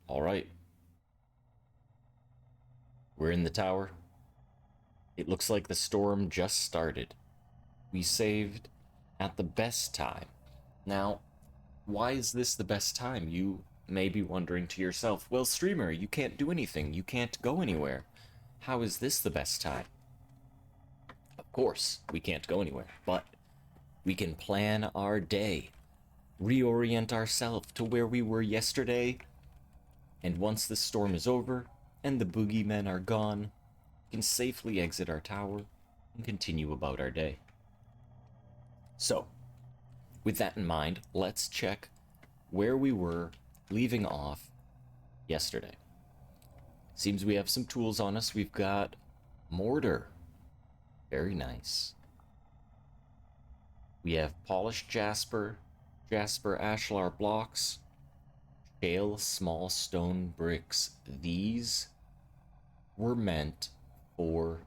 All right. We're in the tower. It looks like the storm just started. We saved at the best time. Now, why is this the best time? You may be wondering to yourself, well, streamer, you can't do anything. You can't go anywhere. How is this the best time? Of course, we can't go anywhere, but we can plan our day, reorient ourselves to where we were yesterday, and once the storm is over and the boogeymen are gone, we can safely exit our tower and continue about our day. So, with that in mind, let's check where we were leaving off yesterday. Seems we have some tools on us. We've got mortar. Very nice. We have polished jasper, ashlar blocks, shale small stone bricks. These were meant for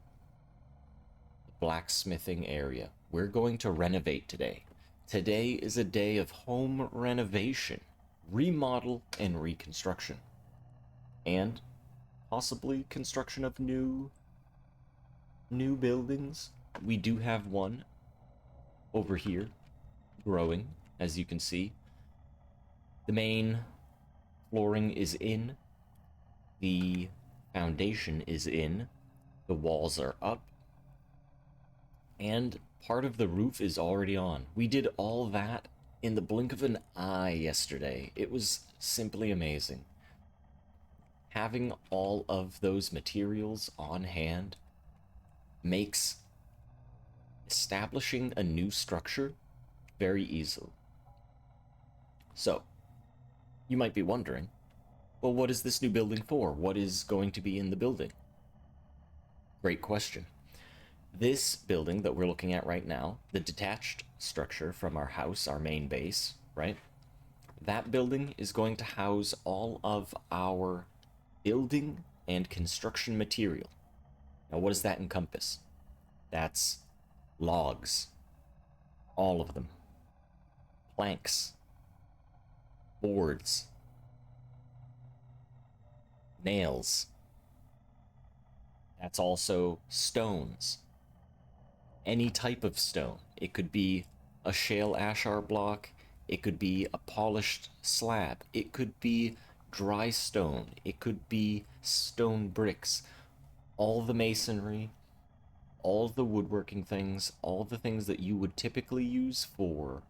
the blacksmithing area. We're going to renovate today. Today is a day of home renovation, remodel, and reconstruction. And possibly construction of new buildings. We do have one over here growing, as you can see. The main flooring is in, the foundation is in, the walls are up, and part of the roof is already on. We did all that in the blink of an eye yesterday. It was simply amazing. Having all of those materials on hand makes establishing a new structure very easy. So, you might be wondering, well, what is this new building for? What is going to be in the building? Great question. This building that we're looking at right now, the detached structure from our house, our main base, right? That building is going to house all of our building and construction material. Now, what does that encompass? That's logs, all of them, planks, boards, nails. That's also stones, any type of stone. It could be a shale ashlar block, it could be a polished slab, it could be dry stone, it could be stone bricks, all the masonry, all the woodworking things, all the things that you would typically use for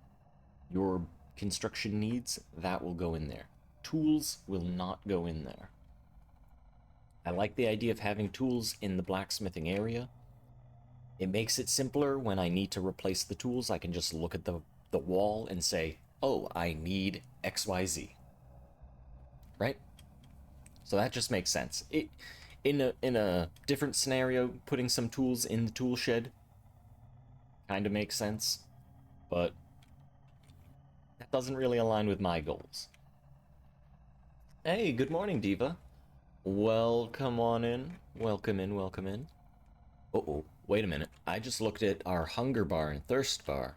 your construction needs, that will go in there. Tools will not go in there. I like the idea of having tools in the blacksmithing area. It makes it simpler when I need to replace the tools. I can just look at the wall and say, oh, I need XYZ. Right? So that just makes sense. In a different scenario, putting some tools in the tool shed kind of makes sense, but that doesn't really align with my goals. Hey, good morning, Diva. Welcome on in. Welcome in, welcome in. Uh-oh, wait a minute. I just looked at our hunger bar and thirst bar.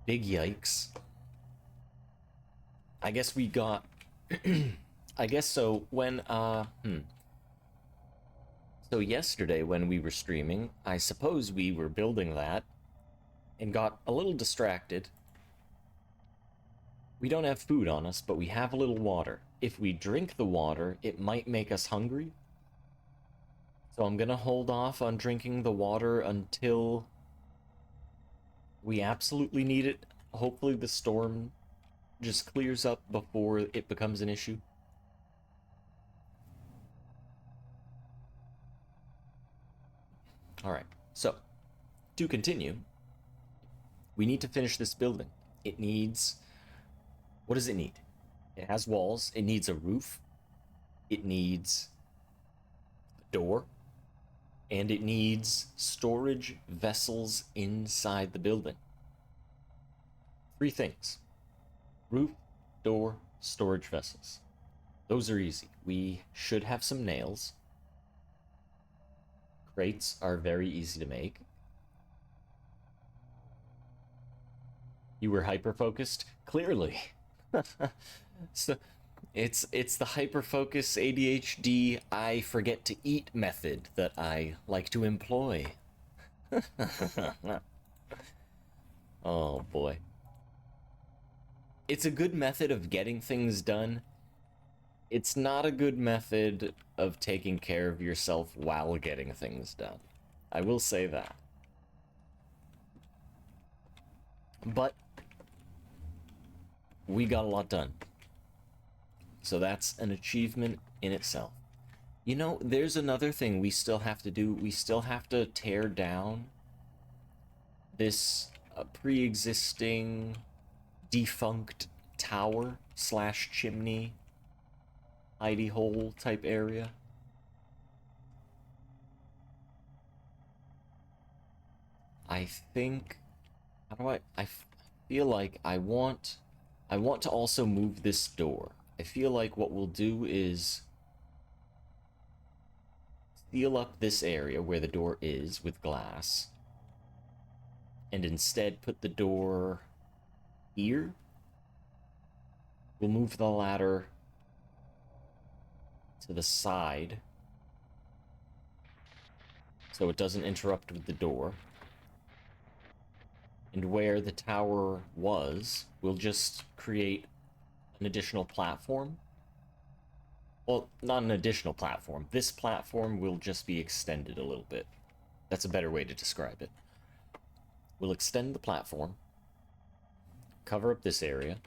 Big yikes. I guess we got... I guess so when, So yesterday when we were streaming, I suppose we were building that and got a little distracted. We don't have food on us, but we have a little water. If we drink the water, it might make us hungry. So I'm gonna hold off on drinking the water until we absolutely need it. Hopefully the storm just clears up before it becomes an issue. Alright, so, to continue, we need to finish this building. It needs... What does it need? It has walls, it needs a roof, it needs a door, and it needs storage vessels inside the building. 3 things. Roof, door, storage vessels. Those are easy. We should have some nails. Crates are very easy to make. You were hyper-focused? Clearly. So it's the hyperfocus ADHD I forget to eat method that I like to employ. Oh boy. It's a good method of getting things done. It's not a good method of taking care of yourself while getting things done. I will say that. But we got a lot done. So that's an achievement in itself. You know, there's another thing we still have to do. We still have to tear down this pre-existing defunct tower slash chimney hidey hole type area. I think, how do I feel like I want to also move this door. I feel like what we'll do is seal up this area where the door is with glass, and instead put the door here. We'll move the ladder to the side so it doesn't interrupt with the door. And where the tower was, we'll just create an additional platform. Well, not an additional platform. This platform will just be extended a little bit. That's a better way to describe it. We'll extend the platform, cover up this area.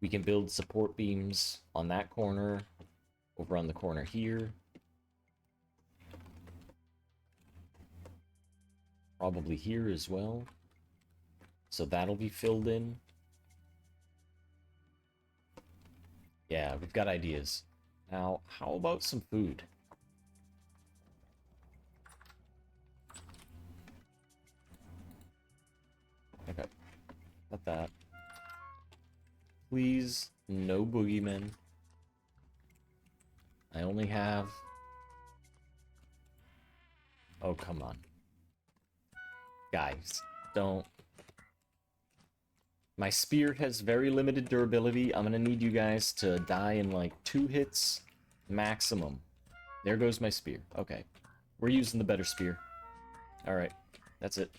We can build support beams on that corner, over on the corner here. Probably here as well. So that'll be filled in. Yeah, we've got ideas. Now, how about some food? Okay, got that. Please, no boogeymen. I only have... Oh, come on. Guys, don't... My spear has very limited durability. I'm gonna need you guys to die in like 2 hits maximum. There goes my spear. Okay. We're using the better spear. Alright. That's it.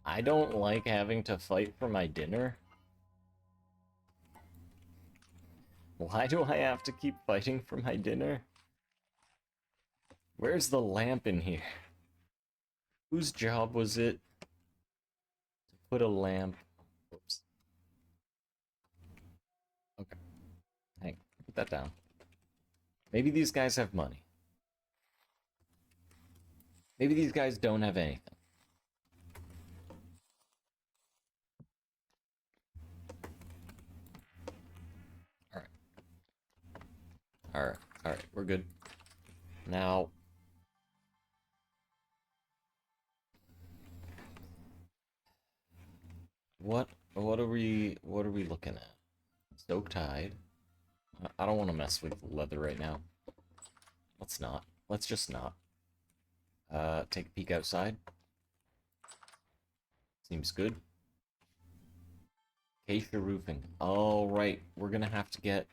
I don't like having to fight for my dinner. Why do I have to keep fighting for my dinner? Where's the lamp in here? Whose job was it to put a lamp? Oops. Okay. Hang. Put that down. Maybe these guys have money. Maybe these guys don't have anything. Alright. Alright. Alright. We're good. Now... What are we looking at? Stoked hide. I don't want to mess with leather right now. Let's not. Let's just not. Take a peek outside. Seems good. Acacia roofing. All right, we're gonna have to get...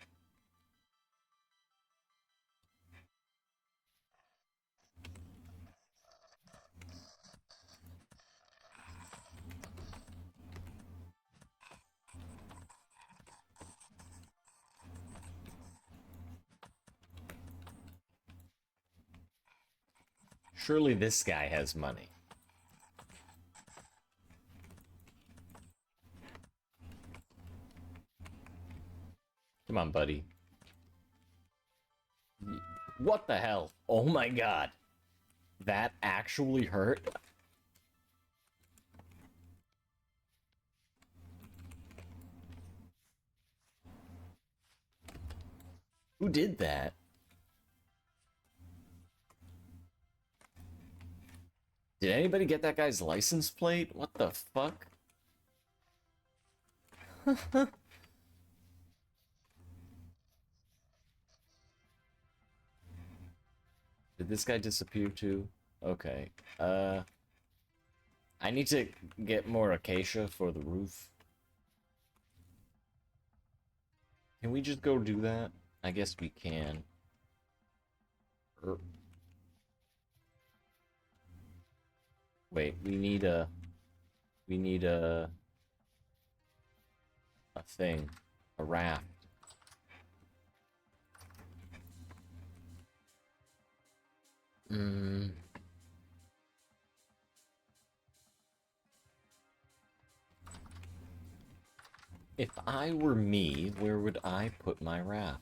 Surely this guy has money. Come on, buddy. What the hell? Oh my god. That actually hurt? Who did that? Did anybody get that guy's license plate? What the fuck? Did this guy disappear too? Okay. I need to get more acacia for the roof. Can we just go do that? I guess we can. Wait, we need a thing, a raft. If I were me, where would I put my raft?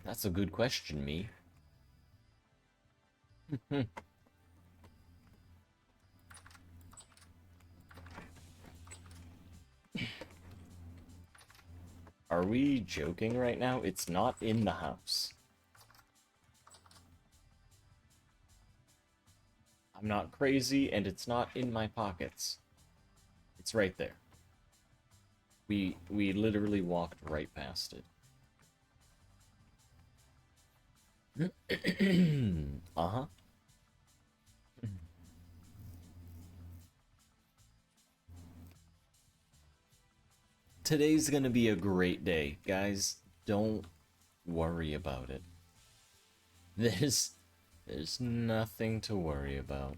That's a good question, me. Are we joking right now? It's not in the house. I'm not crazy, and it's not in my pockets. It's right there. We literally walked right past it. Uh-huh. Today's gonna be a great day, guys. Don't worry about it. There's nothing to worry about.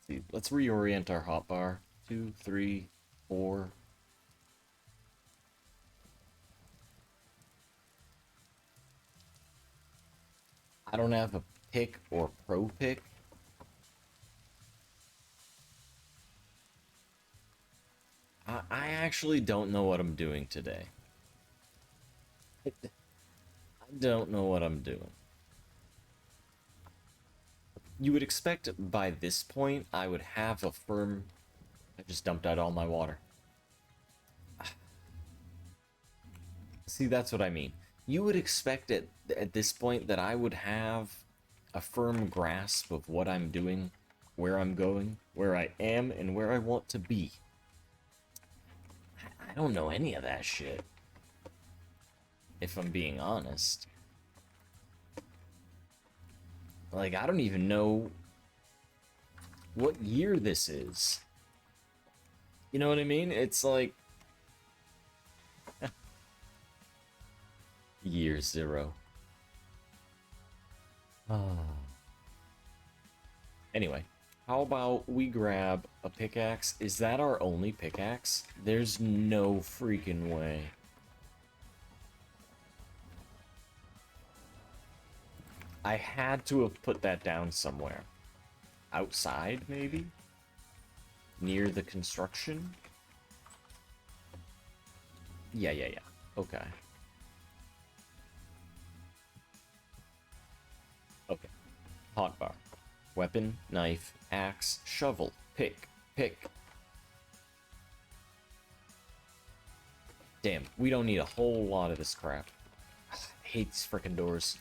See, let's reorient our hotbar. 2, 3, 4. I don't have a pick or pro pick. I actually don't know what I'm doing today. I don't know what I'm doing. You would expect by this point I would have a firm... I just dumped out all my water. See, that's what I mean. You would expect at this point that I would have a firm grasp of what I'm doing, where I'm going, where I am, and where I want to be. I don't know any of that shit, if I'm being honest. Like, I don't even know what year this is. You know what I mean? It's like... Year 0. Anyway, how about we grab a pickaxe? Is that our only pickaxe? There's no freaking way. I had to have put that down somewhere. Outside, maybe? Near the construction? Yeah. Okay. Okay. Hotbar. Weapon, knife, axe, shovel, pick. Damn, we don't need a whole lot of this crap. I hate these frickin' doors.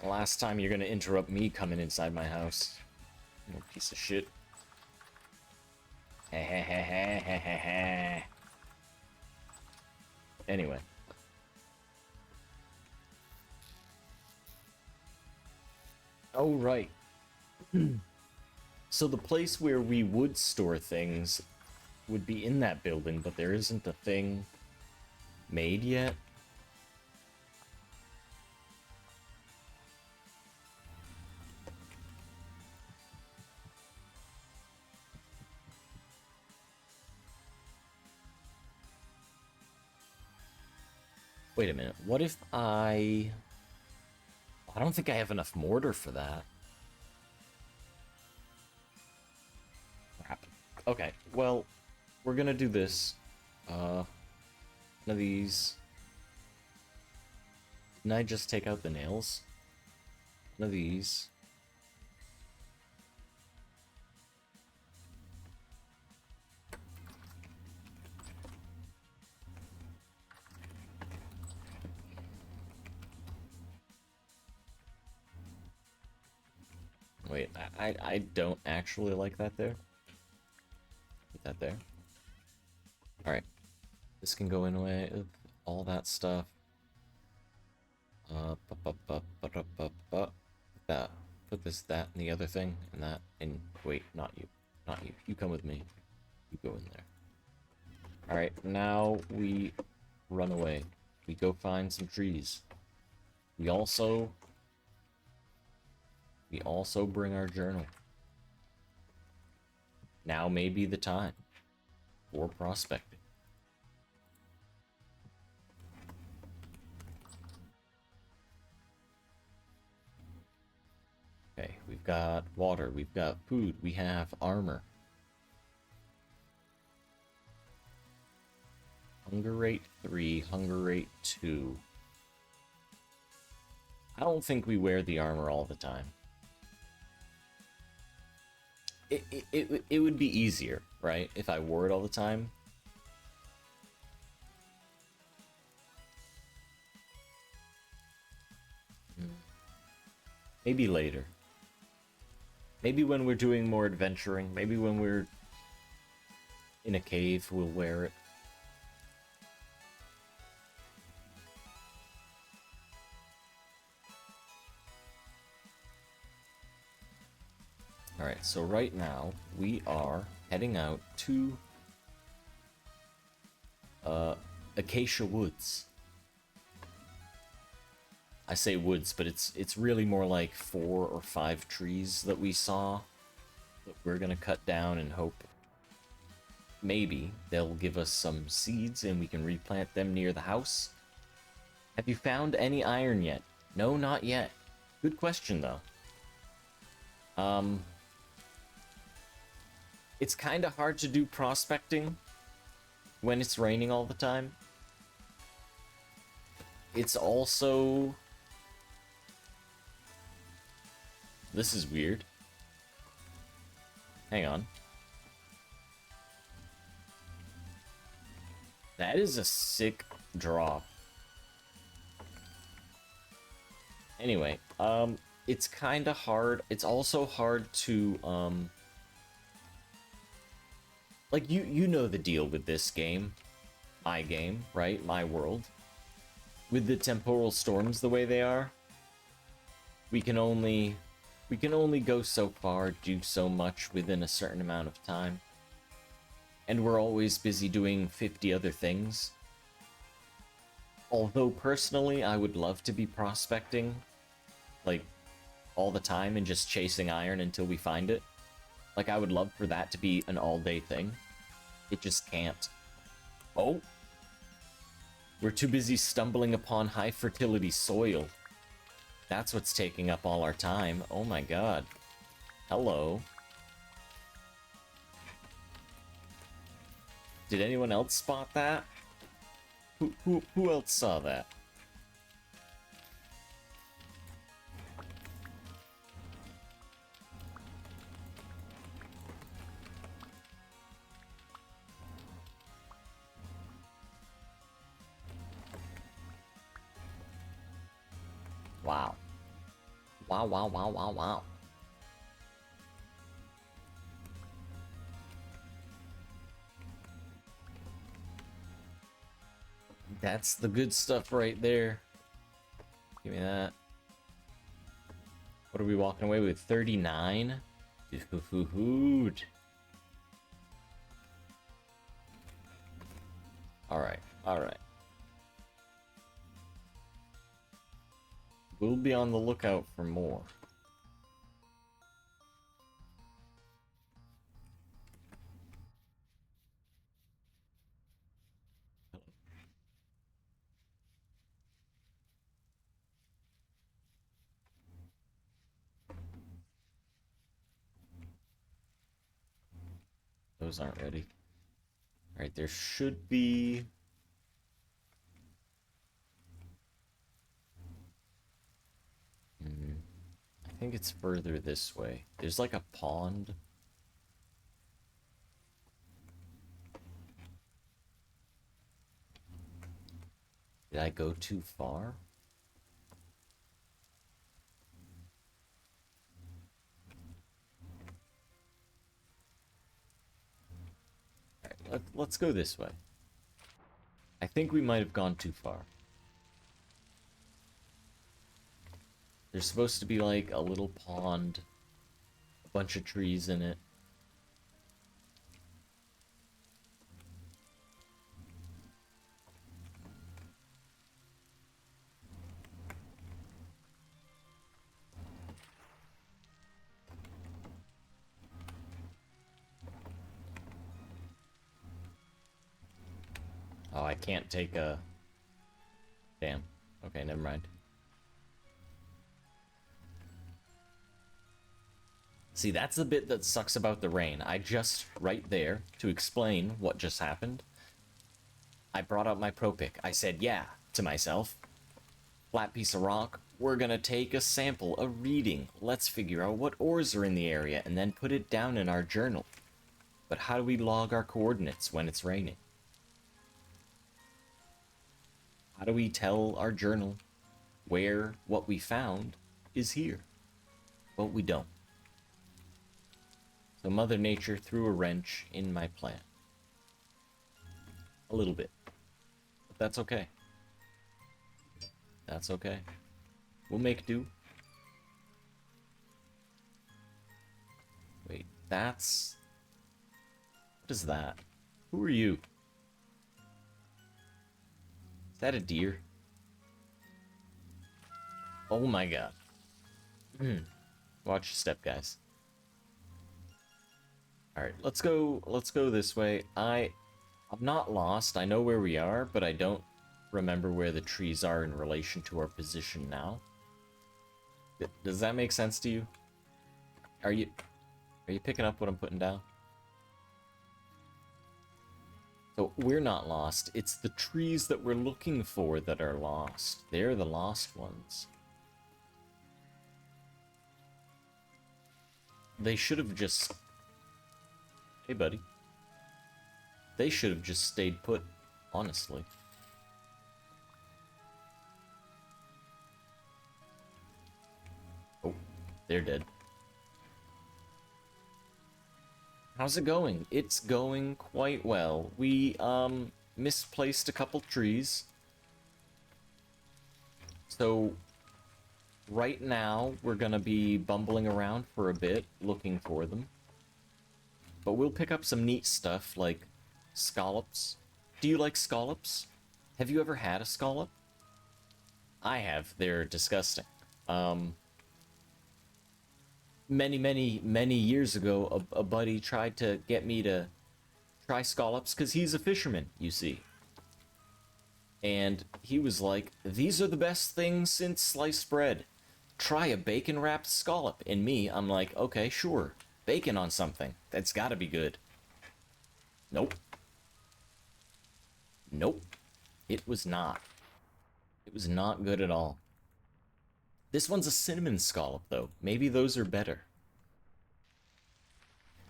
Last time you're gonna interrupt me coming inside my house. You piece of shit. Anyway. Oh, right. So the place where we would store things would be in that building, but there isn't a thing made yet. Wait a minute, what if I don't think I have enough mortar for that. Crap. Okay, well, we're gonna do this. One of these. Didn't I just take out the nails? One of these. Wait, I don't actually like that there. that there. Alright. This can go in a way of all that stuff. That. Put this, that, and the other thing, and that, and wait, not you. Not you. You come with me. You go in there. Alright, now we run away. We go find some trees. We also bring our journal. Now may be the time for prospecting. Okay, we've got water, we've got food, we have armor. Hunger rate 3, hunger rate 2. I don't think we wear the armor all the time. It would be easier, right, if I wore it all the time. Maybe later. Maybe when we're doing more adventuring. Maybe when we're in a cave, we'll wear it. Alright, so right now, we are heading out to Acacia Woods. I say woods, but it's really more like 4 or 5 trees that we saw that we're gonna cut down and hope maybe they'll give us some seeds and we can replant them near the house. Have you found any iron yet? No, not yet. Good question, though. It's kind of hard to do prospecting when it's raining all the time. It's also... This is weird. Hang on. That is a sick drop. Anyway, it's kind of hard. It's also hard to, like, you know the deal with this game. My game, right? My world. With the temporal storms the way they are, we can only go so far, do so much within a certain amount of time. And we're always busy doing 50 other things. Although, personally, I would love to be prospecting, like, all the time and just chasing iron until we find it. Like, I would love for that to be an all-day thing. It just can't. Oh! We're too busy stumbling upon high-fertility soil. That's what's taking up all our time. Oh my god. Hello. Did anyone else spot that? Who else saw that? Wow. Wow, wow, wow, wow, wow. That's the good stuff right there. Give me that. What are we walking away with? 39? Dude. Alright, alright. We'll be on the lookout for more. Those aren't ready. Alright, there should be... I think it's further this way. There's like a pond. Did I go too far? let's go this way. I think we might have gone too far. There's supposed to be like a little pond, a bunch of trees in it. Oh, I can't take a... Damn. Okay, never mind. See, that's the bit that sucks about the rain. I just, right there, to explain what just happened, I brought out my pro pick. I said, yeah, to myself. Flat piece of rock, we're gonna take a sample, a reading. Let's figure out what ores are in the area and then put it down in our journal. But how do we log our coordinates when it's raining? How do we tell our journal where what we found is here? Well, we don't. So Mother Nature threw a wrench in my plan. A little bit. But that's okay. That's okay. We'll make do. Wait, that's... What is that? Who are you? Is that a deer? Oh my god. Watch your step, guys. Alright, let's go this way. I'm not lost. I know where we are, but I don't remember where the trees are in relation to our position now. Does that make sense to you? Are you picking up what I'm putting down? So we're not lost. It's the trees that we're looking for that are lost. They're the lost ones. They should have just... Hey, buddy. They should have just stayed put, honestly. Oh, they're dead. How's it going? It's going quite well. We, misplaced a couple trees. So, right now, we're gonna be bumbling around for a bit, looking for them. But we'll pick up some neat stuff, like scallops. Do you like scallops? Have you ever had a scallop? I have. They're disgusting. Many years ago, a buddy tried to get me to try scallops, because he's a fisherman, you see. And he was like, these are the best things since sliced bread. Try a bacon-wrapped scallop. And me, I'm like, okay, sure. Bacon on something. That's gotta be good. Nope. Nope. It was not. It was not good at all. This one's a cinnamon scallop, though. Maybe those are better.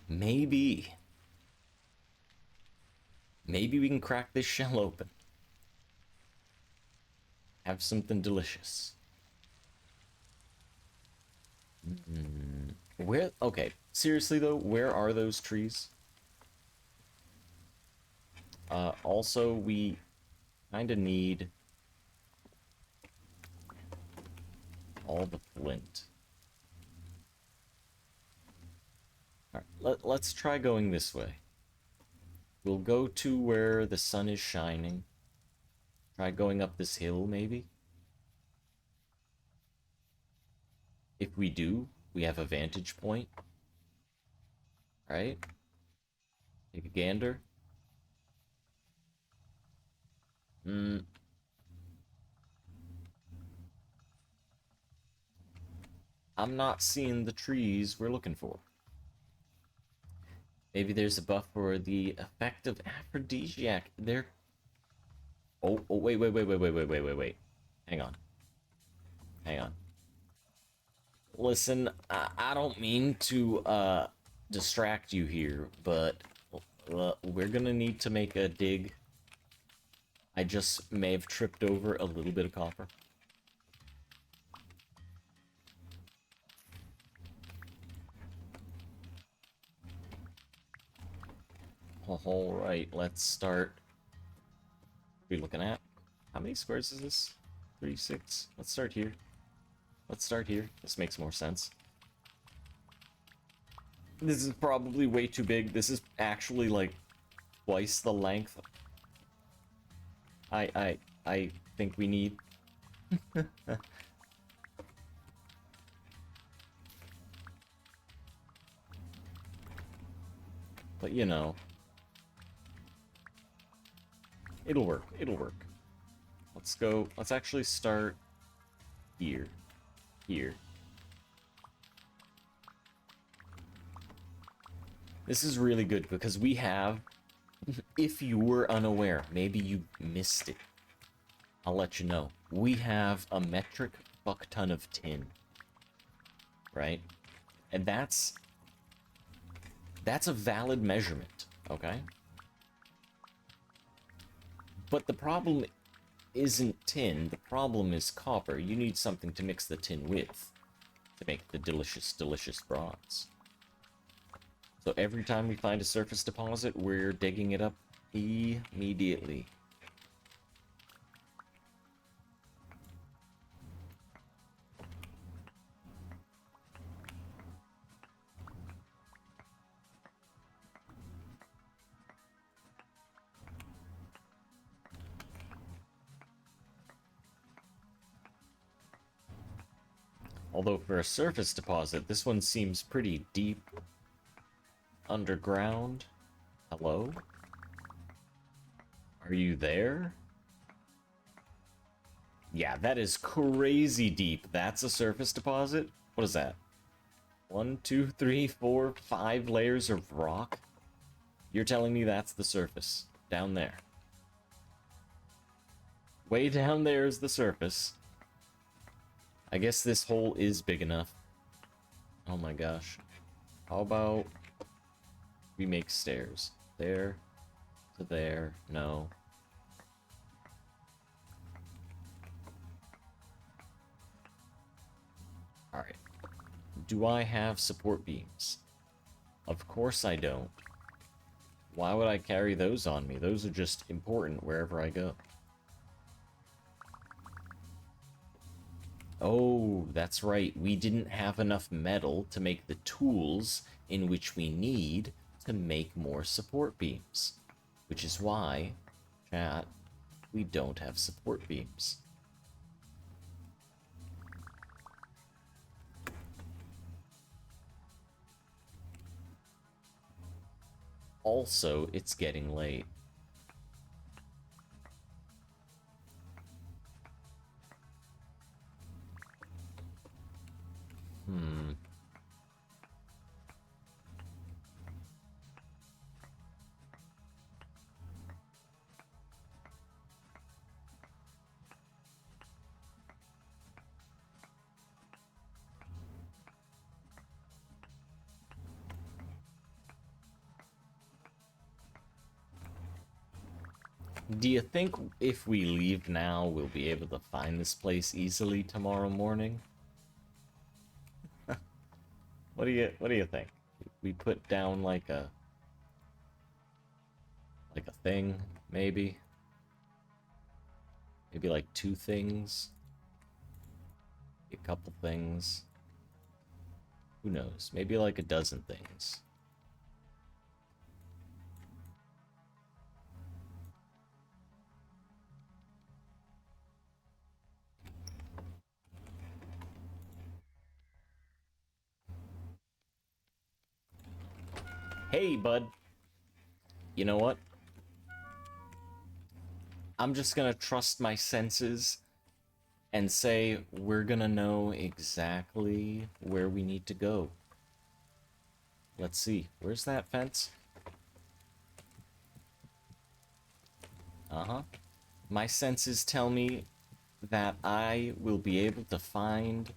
Maybe. Maybe we can crack this shell open. Have something delicious. Where... Okay, seriously, though, where are those trees? Also, we kind of need... all the flint. Alright, let's try going this way. We'll go to where the sun is shining. Try going up this hill, maybe? If we do, we have a vantage point. Right? Take a gander. I'm not seeing the trees we're looking for. Maybe there's a buff for the effect of aphrodisiac. There. Oh, wait. Hang on. Hang on. Listen, I don't mean to, distract you here, but we're gonna need to make a dig. I just may have tripped over a little bit of copper. Alright, let's start. What are we looking at? How many squares is this? 36. Let's start here. Let's start here. This makes more sense. This is probably way too big. This is actually like twice the length I think we need. But you know, it'll work. It'll work. Let's go. Let's actually start here. Here. This is really good because we have, if you were unaware, maybe you missed it. I'll let you know. We have a metric fuck ton of tin. Right? And that's a valid measurement, okay? But the problem isn't tin, the problem is copper. You need something to mix the tin with to make the delicious, delicious bronze. So every time we find a surface deposit, we're digging it up immediately. Although for a surface deposit, this one seems pretty deep underground. Hello? Are you there? Yeah, that is crazy deep. That's a surface deposit? What is that? 1, 2, 3, 4, 5 layers of rock? You're telling me that's the surface. Down there. Way down there is the surface. I guess this hole is big enough. Oh my gosh. How about we make stairs? There to there. No. Alright. Do I have support beams? Of course I don't. Why would I carry those on me? Those are just important wherever I go. Oh, that's right. We didn't have enough metal to make the tools in which we need to make more support beams. Which is why, chat, we don't have support beams. Also, it's getting late. Do you think if we leave now, we'll be able to find this place easily tomorrow morning? What do you think? We put down like a thing, maybe? Maybe like 2 things? A couple things? Who knows? Maybe like a dozen things. Hey, bud. You know what? I'm just gonna trust my senses and say we're gonna know exactly where we need to go. Let's see. Where's that fence? Uh-huh. My senses tell me that I will be able to find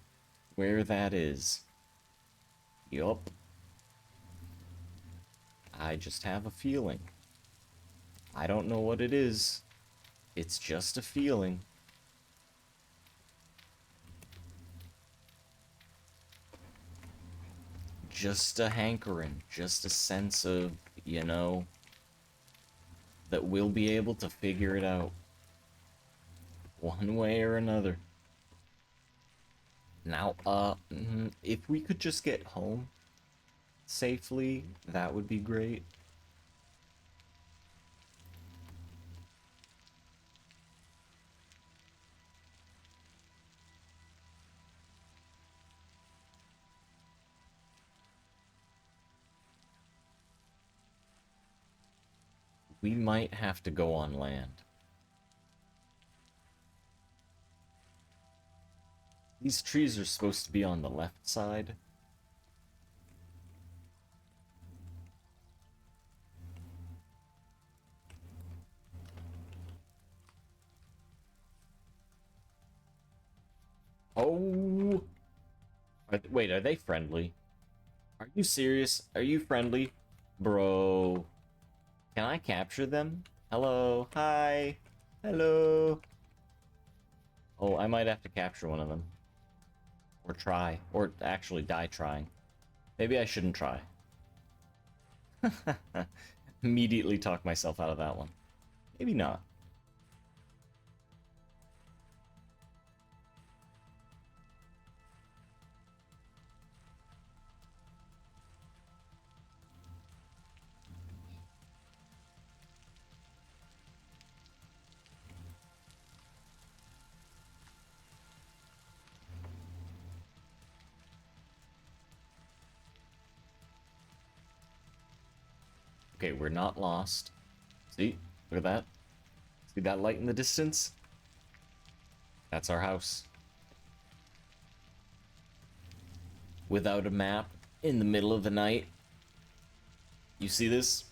where that is. Yup. I just have a feeling. I don't know what it is. It's just a feeling. Just a hankering. Just a sense of, you know, that we'll be able to figure it out one way or another. Now, if we could just get home safely, that would be great. We might have to go on land. These trees are supposed to be on the left side. Oh! Wait, are they friendly? Are you serious? Are you friendly? Bro. Can I capture them? Hello. Hi. Hello. Oh, I might have to capture one of them. Or try. Or actually die trying. Maybe I shouldn't try. Immediately talk myself out of that one. Maybe not. Okay, we're not lost. See? Look at that. See that light in the distance? That's our house. Without a map, in the middle of the night. You see this?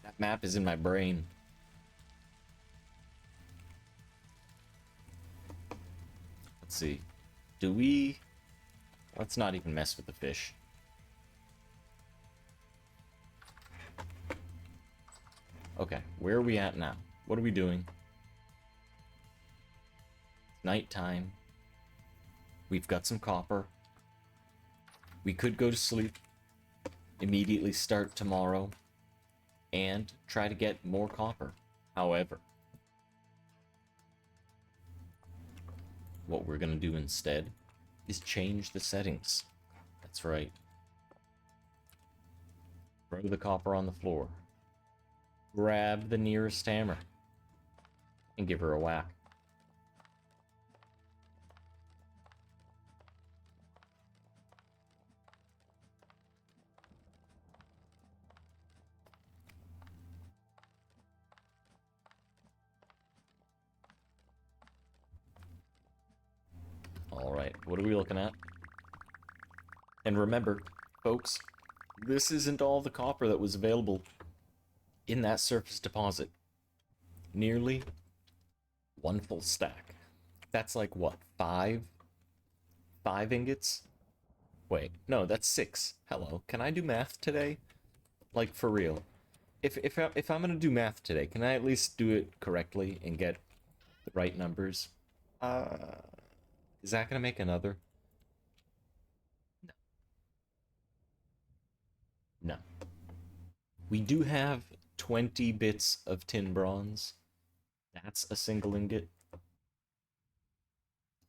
That map is in my brain. Let's see. Do we... Let's not even mess with the fish. Okay, where are we at now? What are we doing? Nighttime. We've got some copper. We could go to sleep, immediately start tomorrow, and try to get more copper. However, what we're gonna do instead is change the settings. That's right. Throw the copper on the floor. Grab the nearest hammer and give her a whack. Alright, what are we looking at? And remember, folks, this isn't all the copper that was available in that surface deposit. Nearly one full stack. That's like what, 5 ingots? Wait, no, that's 6. Hello, can I do math today? Like, for real. If I'm gonna do math today, can I at least do it correctly and get the right numbers? Is that gonna make another? No. No. We do have 20 bits of tin bronze. That's a single ingot.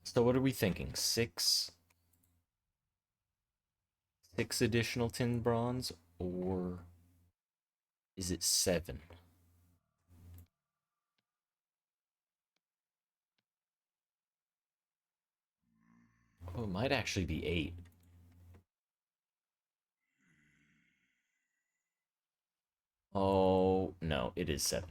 So what are we thinking? Six additional tin bronze, or is it 7? Oh, it might actually be 8. Oh, no, it is 7.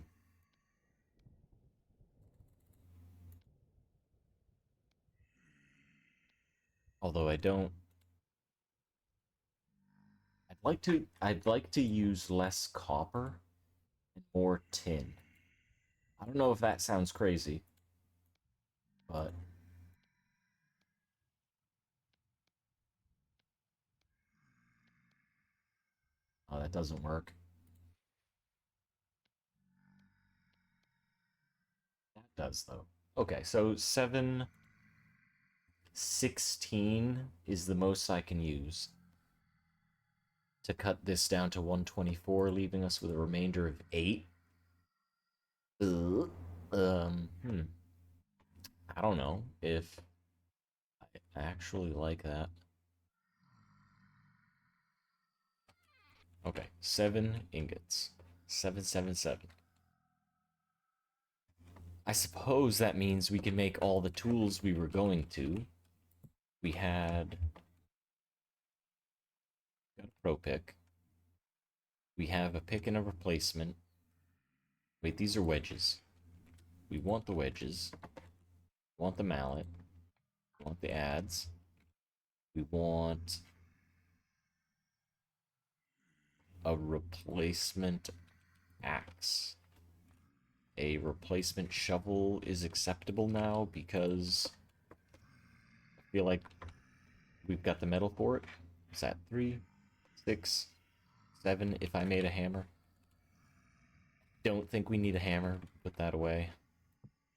Although I don't... I'd like to use less copper and more tin. I don't know if that sounds crazy, but... Oh, that doesn't work. That does, though. Okay, so 716 is the most I can use to cut this down to 124, leaving us with a remainder of 8. I don't know if I actually like that. Okay, 7 ingots. 777. I suppose that means we can make all the tools we were going to. We had... got a pro pick. We have a pick and a replacement. Wait, these are wedges. We want the wedges. We want the mallet. We want the adze. We want a replacement axe. A replacement shovel is acceptable now because I feel like we've got the metal for it. Is that 3, 6, 7 if I made a hammer? Don't think we need a hammer. Put that away.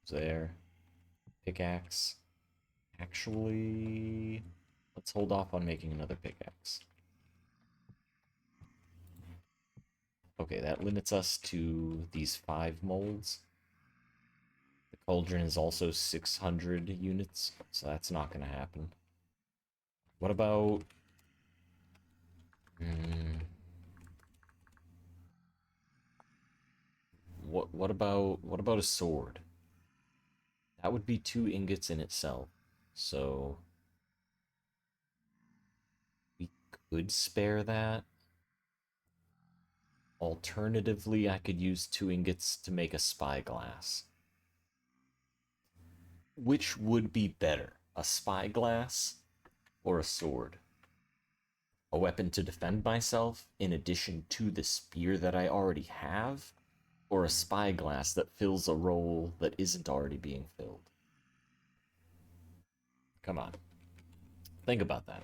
There. Pickaxe. Actually, let's hold off on making another pickaxe. Okay, that limits us to these 5 molds. The cauldron is also 600 units, so that's not going to happen. What about... What about a sword? That would be 2 ingots in itself. So we could spare that. Alternatively, I could use 2 ingots to make a spyglass. Which would be better, a spyglass or a sword? A weapon to defend myself in addition to the spear that I already have, or a spyglass that fills a role that isn't already being filled? Come on. Think about that.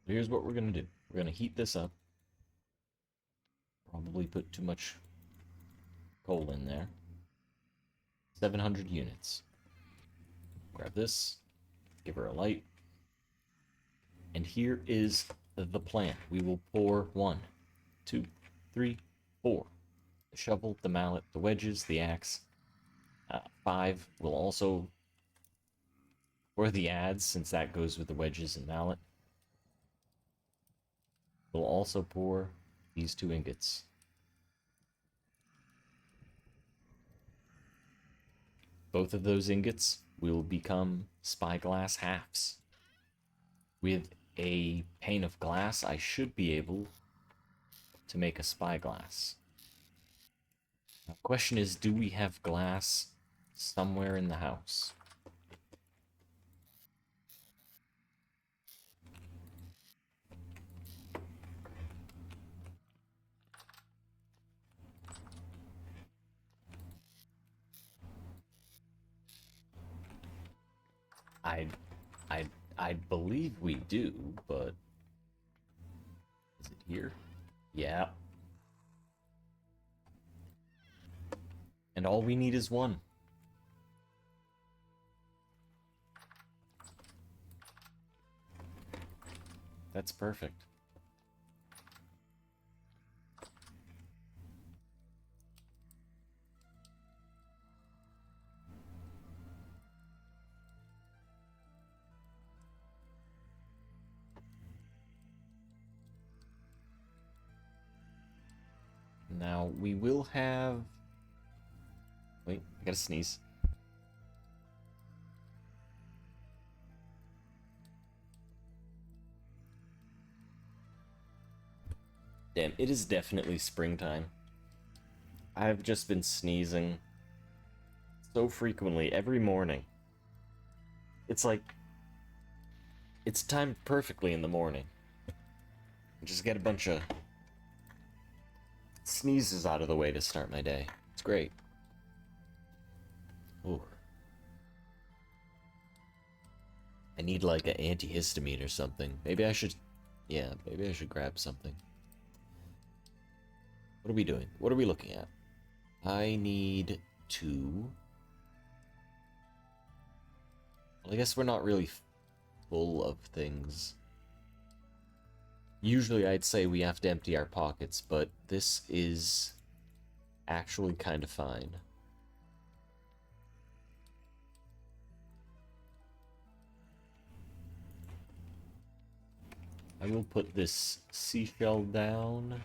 Here's what we're going to do. We're going to heat this up. Probably put too much coal in there. 700 units. Grab this. Give her a light. And here is the plan. We will pour 1, 2, 3, 4. The shovel, the mallet, the wedges, the axe. 5 will also pour the adze, since that goes with the wedges and mallet. We'll also pour these 2 ingots. Both of those ingots will become spyglass halves. With a pane of glass, I should be able to make a spyglass. Now, the question is, do we have glass somewhere in the house? I believe we do, but is it here? Yeah. And all we need is 1. That's perfect. Now, we will have... Wait, I gotta sneeze. Damn, it is definitely springtime. I've just been sneezing so frequently every morning. It's like... it's timed perfectly in the morning. Just get a bunch of sneezes out of the way to start my day. It's great. Ooh. I need like an antihistamine or something. Maybe I should... yeah, maybe I should grab something. What are we doing? What are we looking at? I need to... well, I guess we're not really full of things. Usually I'd say we have to empty our pockets, but this is actually kind of fine. I will put this seashell down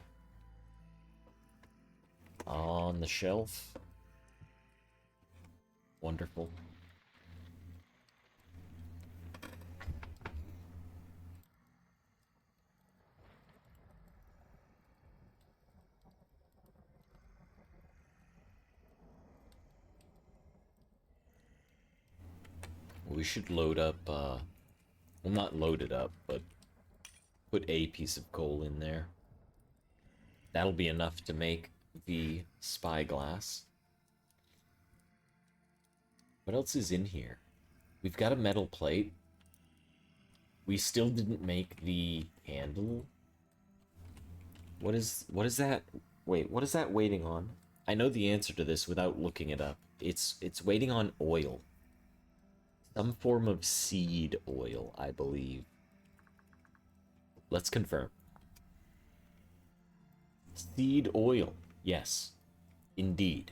on the shelf. Wonderful. We should load up, well, not load it up, but put a piece of coal in there. That'll be enough to make the spyglass. What else is in here? We've got a metal plate. We still didn't make the candle. What is that? Wait, what is that waiting on? I know the answer to this without looking it up. It's waiting on oil. Some form of seed oil, I believe. Let's confirm. Seed oil. Yes. Indeed.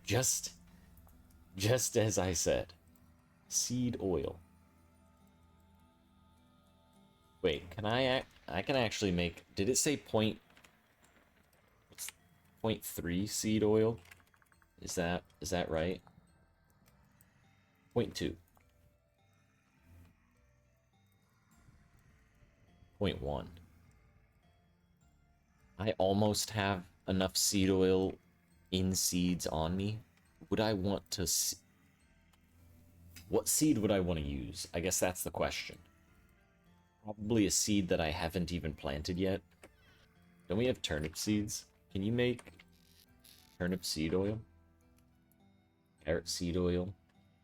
Just as I said. Seed oil. Wait, can I can actually make, did it say point 0.3 seed oil? Is that right? 0.2. 0.1. I almost have enough seed oil in seeds on me. Would I want to what seed would I want to use? I guess that's the question. Probably a seed that I haven't even planted yet. Don't we have turnip seeds? Can you make turnip seed oil? Carrot seed oil?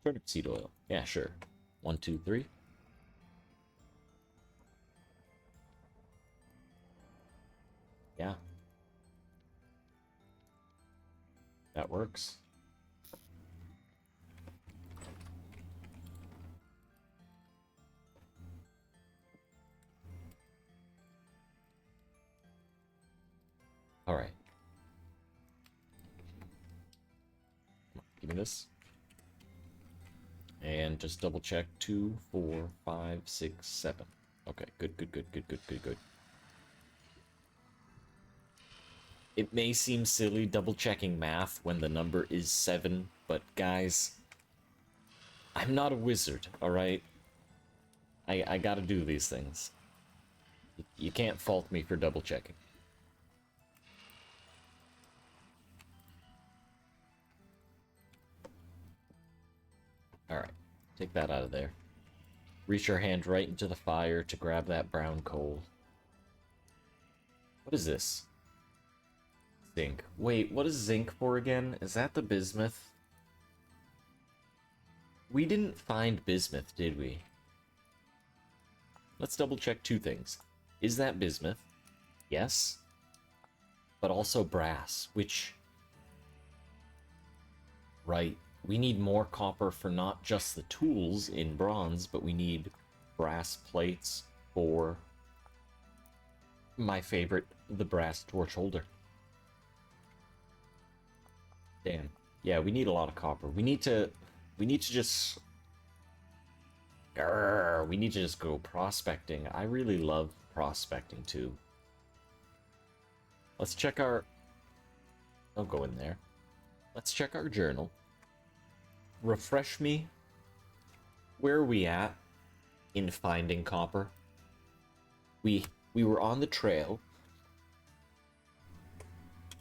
Turnip seed oil. Yeah, sure. 1, 2, 3. Yeah. That works. All right. Give me this. And just double check. 2, 4, 5, 6, 7. Okay, good. It may seem silly double checking math when the number is 7, but guys, I'm not a wizard, alright? I gotta do these things. You can't fault me for double checking. Alright, take that out of there. Reach your hand right into the fire to grab that brown coal. What is this? Zinc. Wait, what is zinc for again? Is that the bismuth? We didn't find bismuth, did we? Let's double check 2 things. Is that bismuth? Yes. But also brass, which... Right. We need more copper for not just the tools in bronze, but we need brass plates for my favorite, the brass torch holder. Damn. Yeah, we need a lot of copper. We need to just... Grrr, we need to just go prospecting. I really love prospecting, too. Let's check our... Don't go in there. Let's check our journal. Refresh me. Where are we at in finding copper? We were on the trail.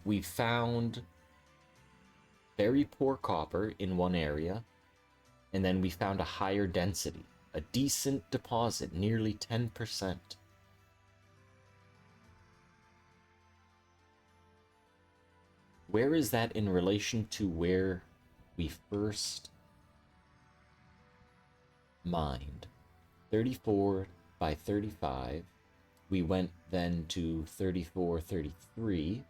We found very poor copper in one area, and then we found a higher density, a decent deposit, nearly 10%. Where is that in relation to where we first mined? 34 by 35. We went then to 34, 33.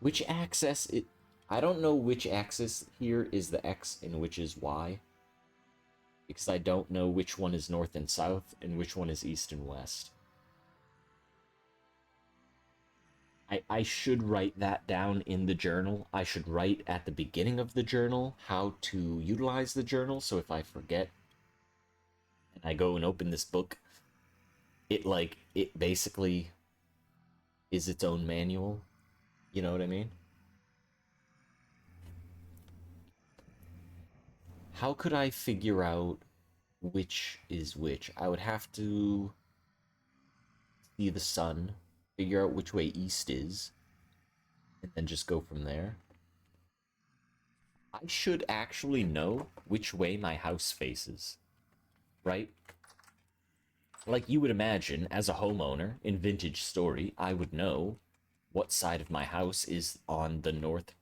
Which axis it... I don't know which axis here is the X and which is Y. because I don't know which one is north and south and which one is east and west. I should write that down in the journal. I should write at the beginning of the journal how to utilize the journal, so if I forget and I go and open this book, it basically is its own manual. You know what I mean? How could I figure out which is which? I would have to see the sun, figure out which way east is, and then just go from there. I should actually know which way my house faces, right? Like you would imagine, as a homeowner in Vintage Story, I would know what side of my house is on the north.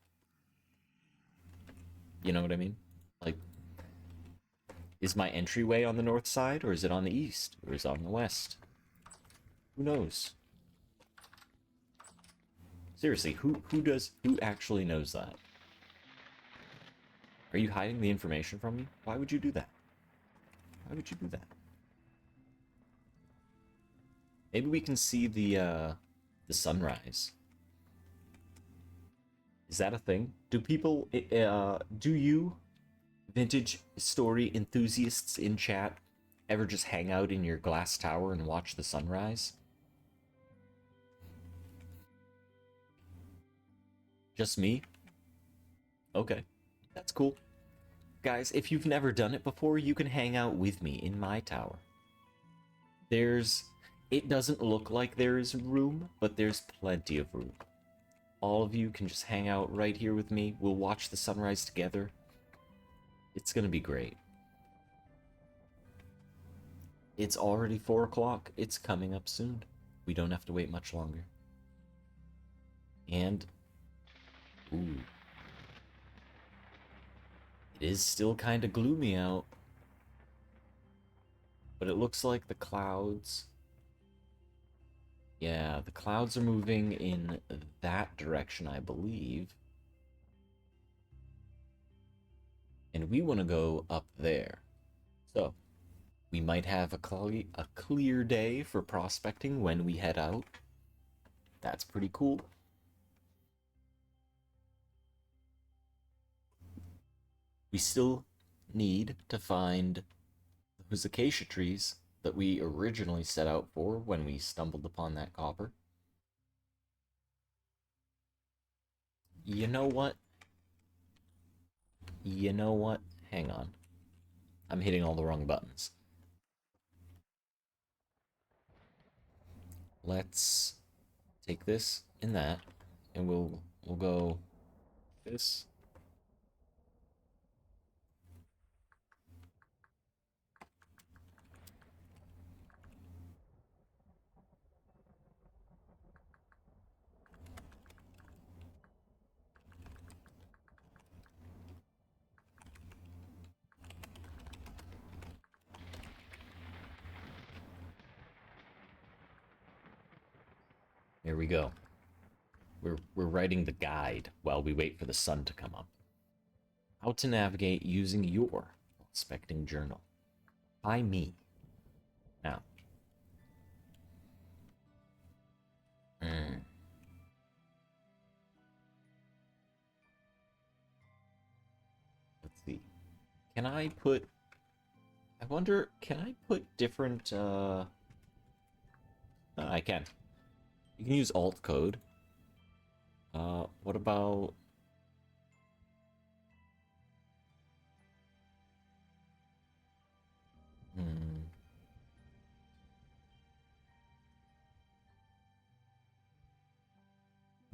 You know what I mean? Like, is my entryway on the north side, or is it on the east, or is it on the west? Who knows? Seriously, who actually knows that? Are you hiding the information from me? Why would you do that? Why would you do that? Maybe we can see the sunrise. Is that a thing? Do people do you Vintage Story enthusiasts in chat ever just hang out in your glass tower and watch the sunrise? Just me? Okay. That's cool. Guys, if you've never done it before, you can hang out with me in my tower. It doesn't look like there is room, but there's plenty of room. All of you can just hang out right here with me. We'll watch the sunrise together. It's gonna be great. It's already 4 o'clock. It's coming up soon. We don't have to wait much longer. And, ooh. It is still kind of gloomy out. But it looks like the clouds... Yeah, the clouds are moving in that direction, I believe. And we want to go up there. So, we might have a clear day for prospecting when we head out. That's pretty cool. We still need to find those acacia trees that we originally set out for when we stumbled upon that copper. You know what? You know what? Hang on. I'm hitting all the wrong buttons. Let's take this and that, and we'll go this. There we go. We're writing the guide while we wait for the sun to come up. How to navigate using your prospecting journal. By me. Now. Let's see. Can I put... I wonder, can I put different, I can. You can use alt code. What about... I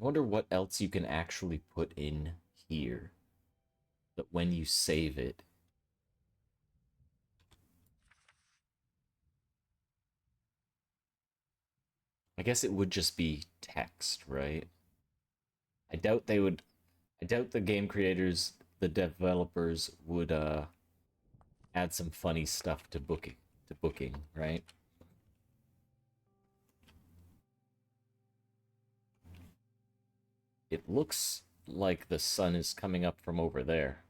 wonder what else you can actually put in here. That when you save it... I guess it would just be text, right? I doubt they would... I doubt the game creators, the developers, would, add some funny stuff to booking, right? It looks like the sun is coming up from over there.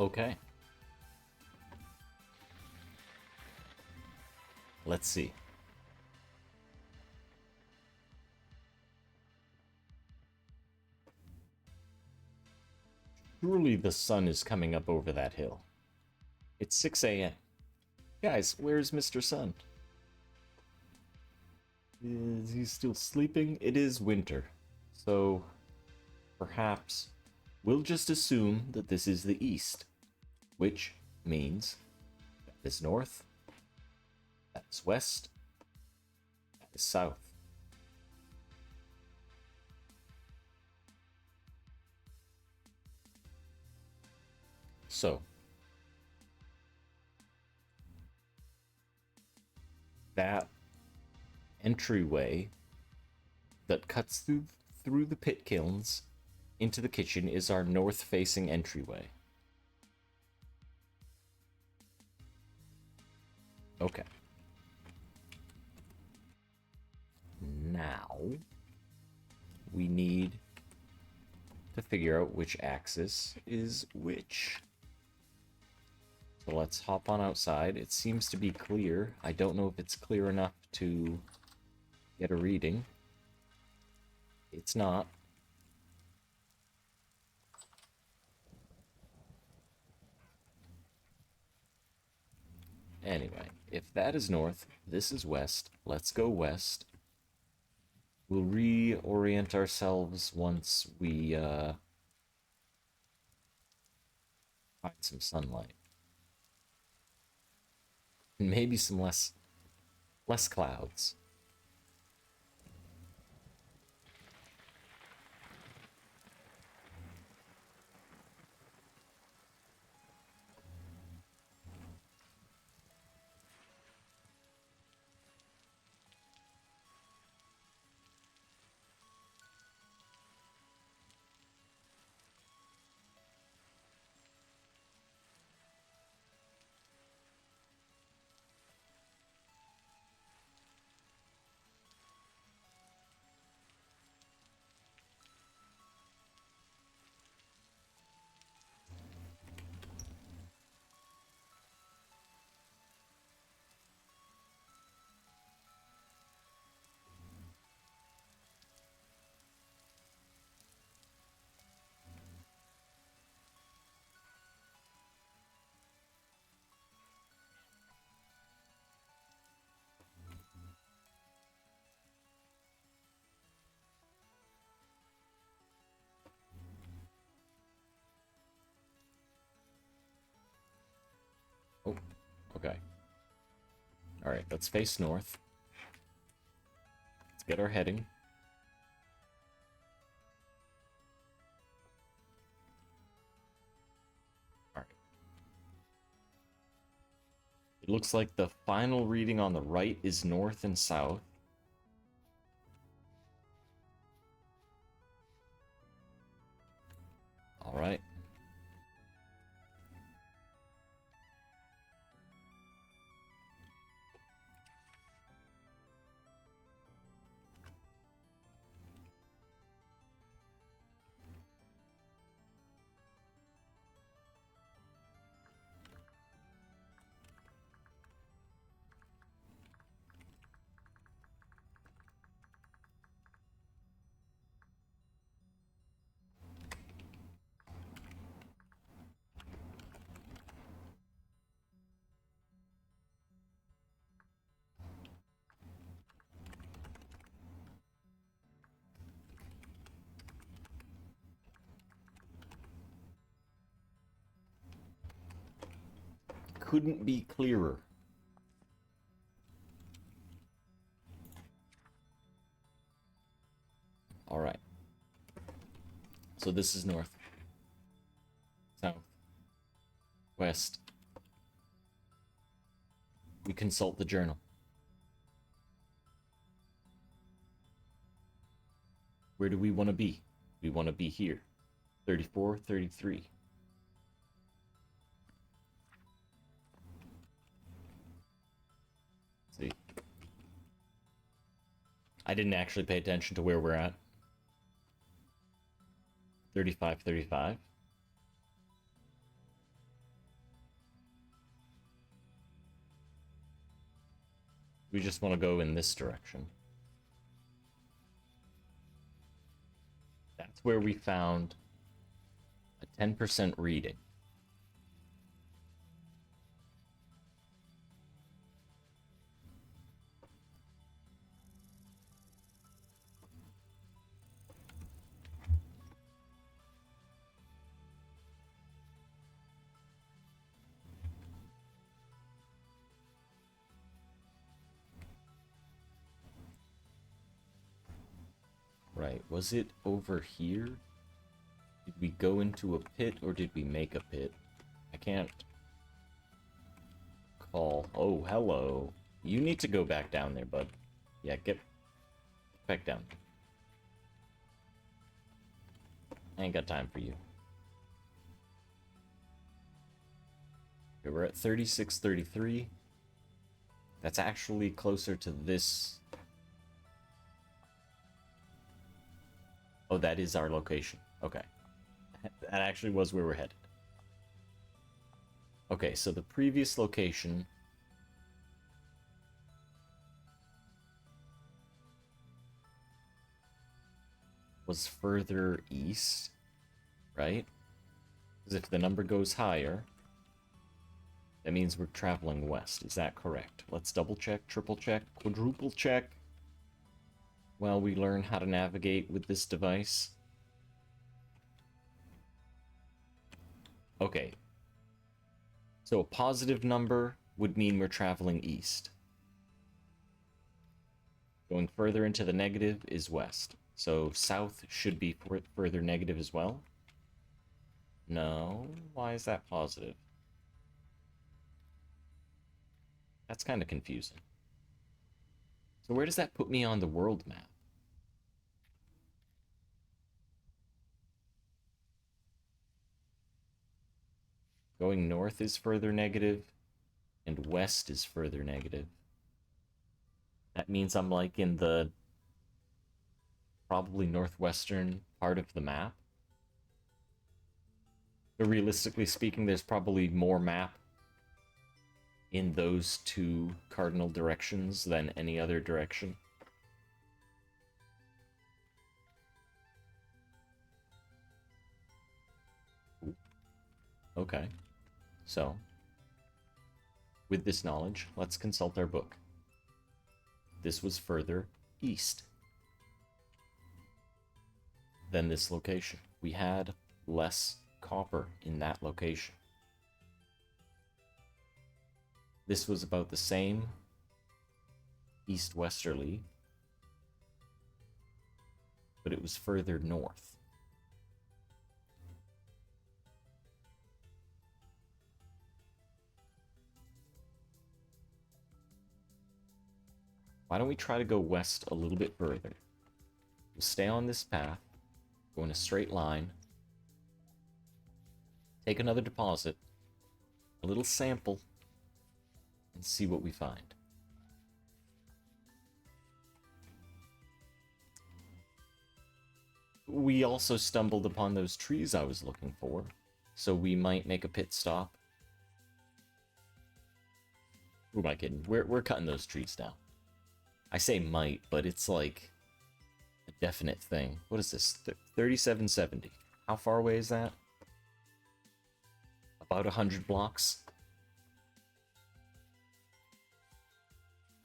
Okay. Let's see. Surely the sun is coming up over that hill. It's 6 a.m. Guys, where's Mr. Sun? Is he still sleeping? It is winter. So perhaps we'll just assume that this is the east, which means that is north, that is west, that is south. So that entryway that cuts through the pit kilns into the kitchen is our north-facing entryway. Okay. Now we need to figure out which axis is which. So let's hop on outside. It seems to be clear. I don't know if it's clear enough to get a reading. It's not. Anyway, if that is north, this is west. Let's go west. We'll reorient ourselves once we find some sunlight. And maybe some less clouds. Oh, okay. Alright, let's face north. Let's get our heading. Alright. It looks like the final reading on the right is north and south. Alright. Couldn't be clearer. Alright. So this is north, south, west. We consult the journal. Where do we want to be? We want to be here. 34, 33. See? I didn't actually pay attention to where we're at. 35, 35. We just want to go in this direction. That's where we found a 10% reading. Right, was it over here? Did we go into a pit or did we make a pit? I can't call. Oh, hello. You need to go back down there, bud. Yeah, get back down. I ain't got time for you. Okay, we're at 3633. That's actually closer to this. Oh, that is our location. Okay. That actually was where we're headed. Okay, so the previous location was further east, right? Because if the number goes higher, that means we're traveling west. Is that correct? Let's double check, triple check, quadruple check while we learn how to navigate with this device. Okay. So a positive number would mean we're traveling east. Going further into the negative is west. So south should be further negative as well. No, why is that positive? That's kind of confusing. So where does that put me on the world map? Going north is further negative, and west is further negative. That means I'm like in the probably northwestern part of the map. But realistically speaking, there's probably more map in those two cardinal directions than any other direction. Ooh. Okay. So, with this knowledge, let's consult our book. This was further east than this location. We had less copper in that location. This was about the same east-westerly, but it was further north. Why don't we try to go west a little bit further? We'll stay on this path, go in a straight line, take another deposit, a little sample, and see what we find. We also stumbled upon those trees I was looking for, so we might make a pit stop. Who am I kidding? We're cutting those trees down. I say might, but it's like a definite thing. What is this? 3770. How far away is that? About 100 blocks.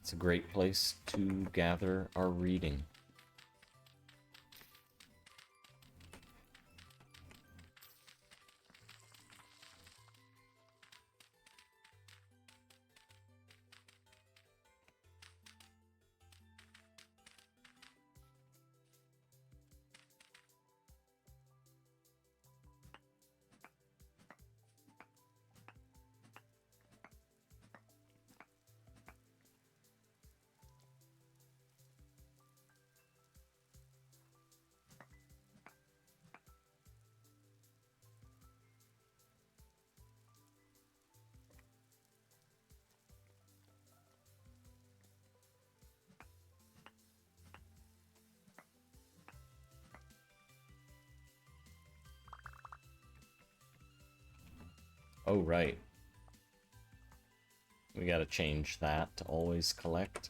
It's a great place to gather our reading. Oh, right. We gotta change that to always collect.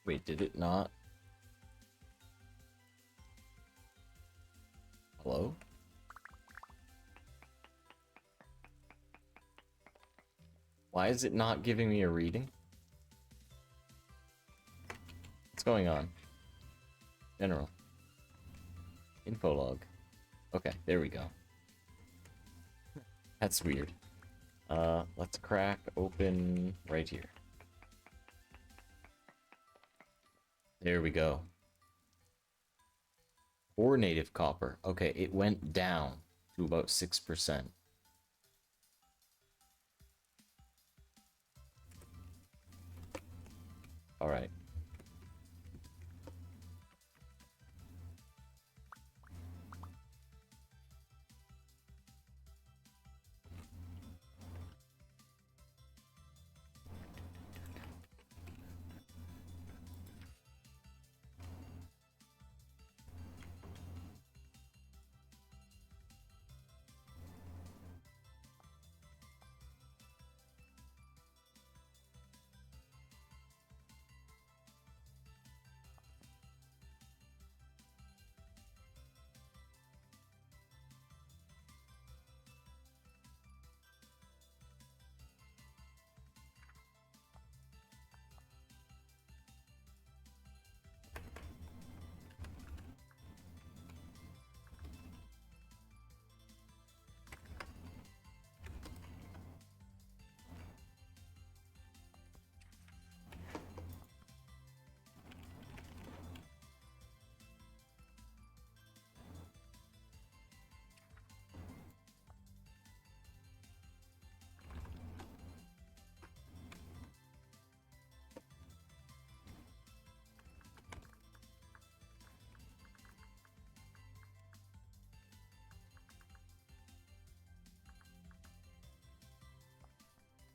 Wait, did it not? Hello? Why is it not giving me a reading? What's going on? General. Info log. Okay, there we go. That's weird. Let's crack open right here. There we go. Or native copper. Okay, it went down to about 6%. Alright.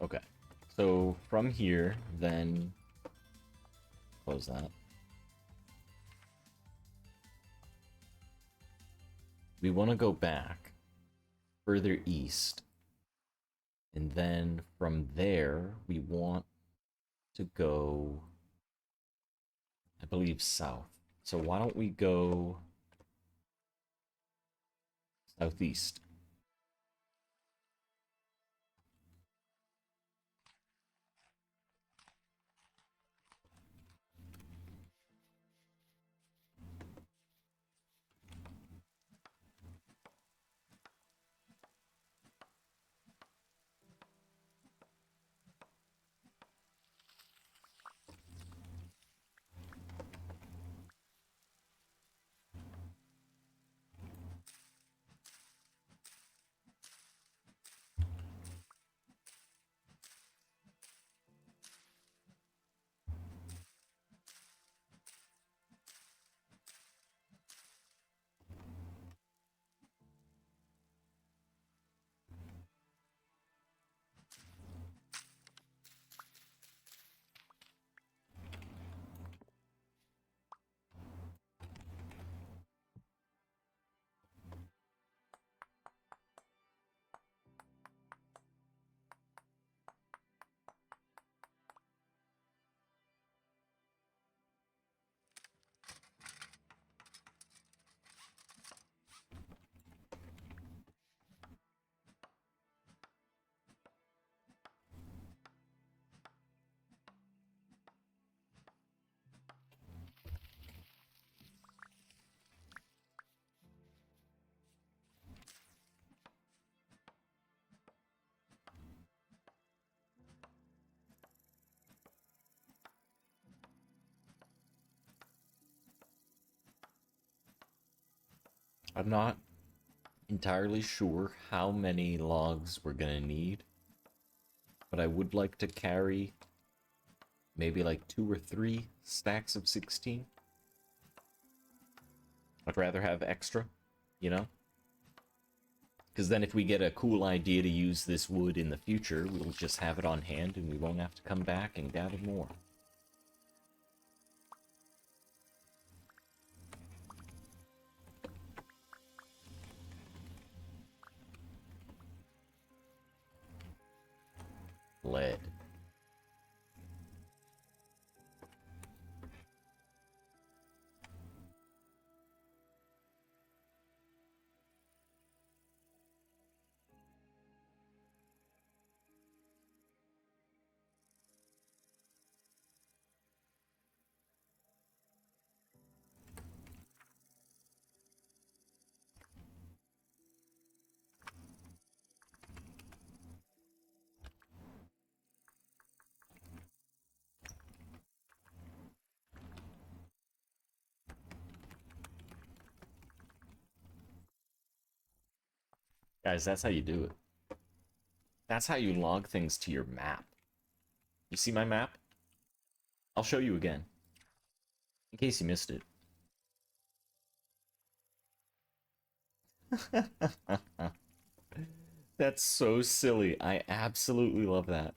Okay. So from here, then close that. We want to go back further east. And then from there, we want to go, I believe, south. So why don't we go southeast? I'm not entirely sure how many logs we're gonna need, but I would like to carry maybe like 2 or 3 stacks of 16. I'd rather have extra, you know? Because then if we get a cool idea to use this wood in the future, we'll just have it on hand and we won't have to come back and gather more. Lead. Guys, that's how you do it. That's how you log things to your map. You see my map? I'll show you again, in case you missed it. That's so silly. I absolutely love that.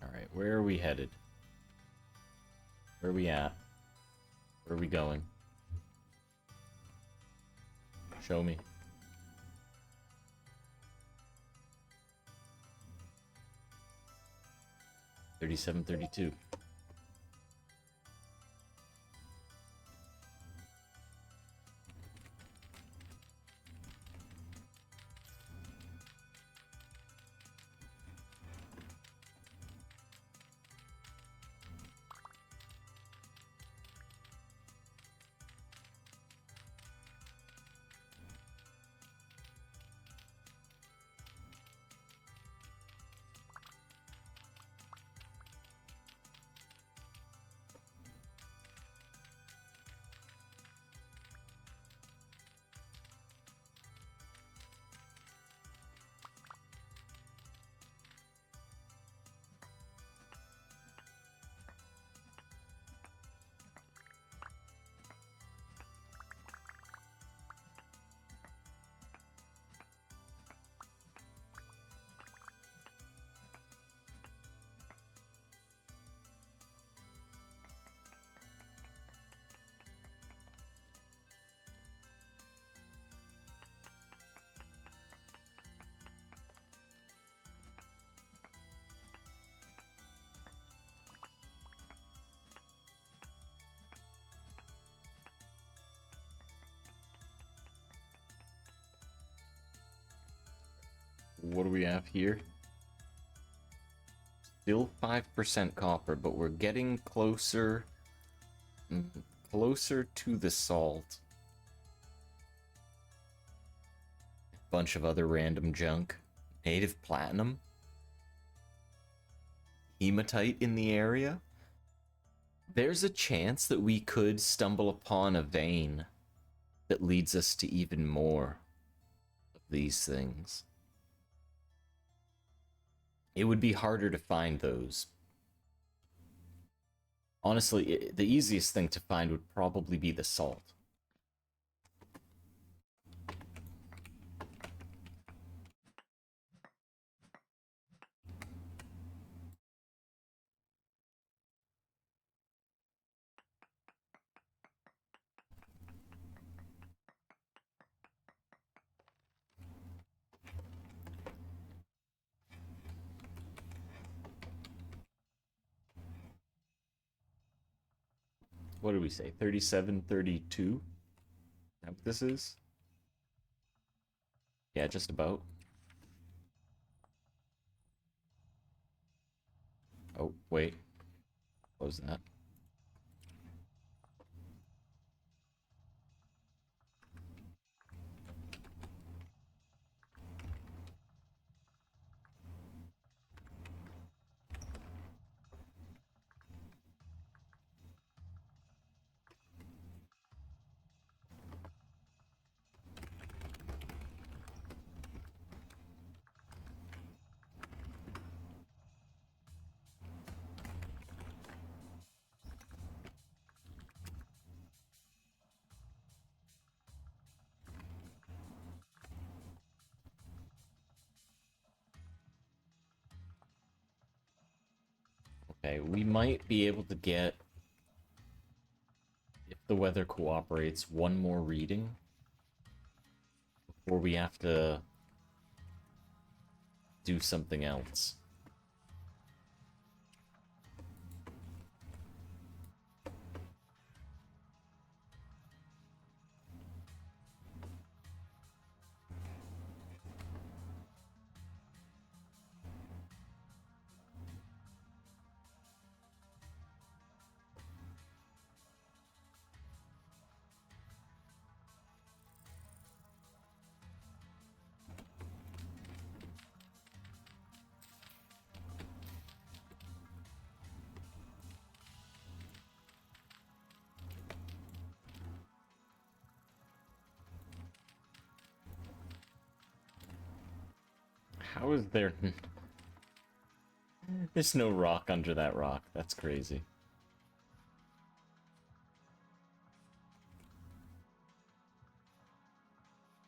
All right, where are we headed? Where are we at? Where are we going? Show me. 3732. What do we have here? Still 5% copper, but we're getting closer, closer to the salt. Bunch of other random junk. Native platinum. Hematite in the area. There's a chance that we could stumble upon a vein that leads us to even more of these things. It would be harder to find those. Honestly, the easiest thing to find would probably be the salt. What did we say? 3732? Is that what this is? Yeah, just about. Oh, wait. What was that? Okay, we might be able to get, if the weather cooperates, one more reading before we have to do something else. How is there... There's no rock under that rock. That's crazy.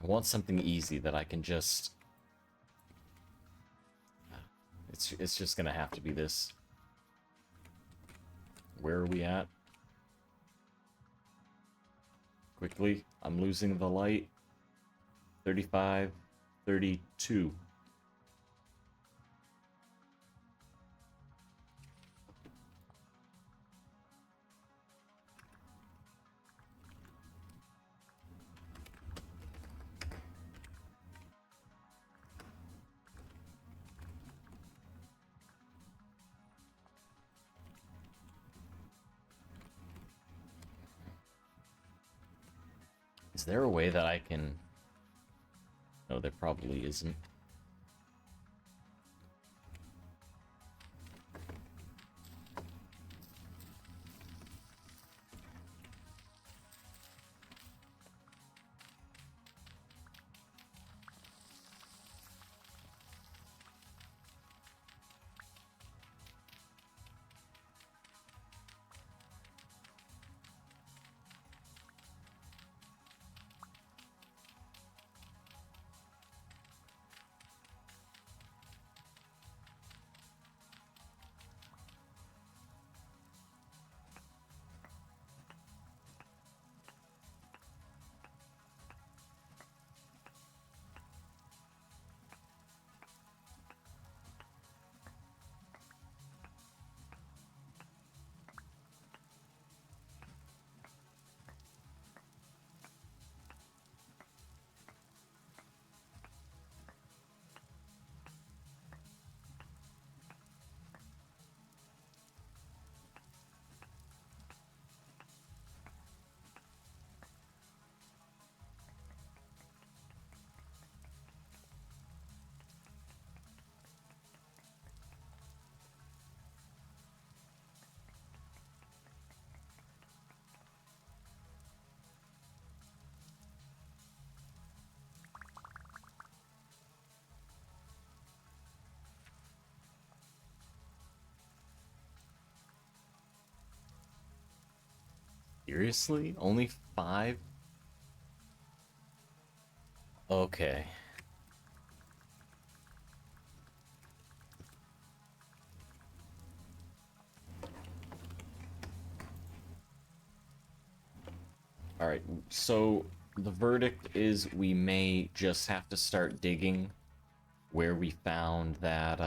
I want something easy that I can just... It's just gonna have to be this. Where are we at? Quickly, I'm losing the light. 35, 32. Is there a way that I can... No, there probably isn't. Seriously? Only 5? Okay. Alright, so the verdict is we may just have to start digging where we found that,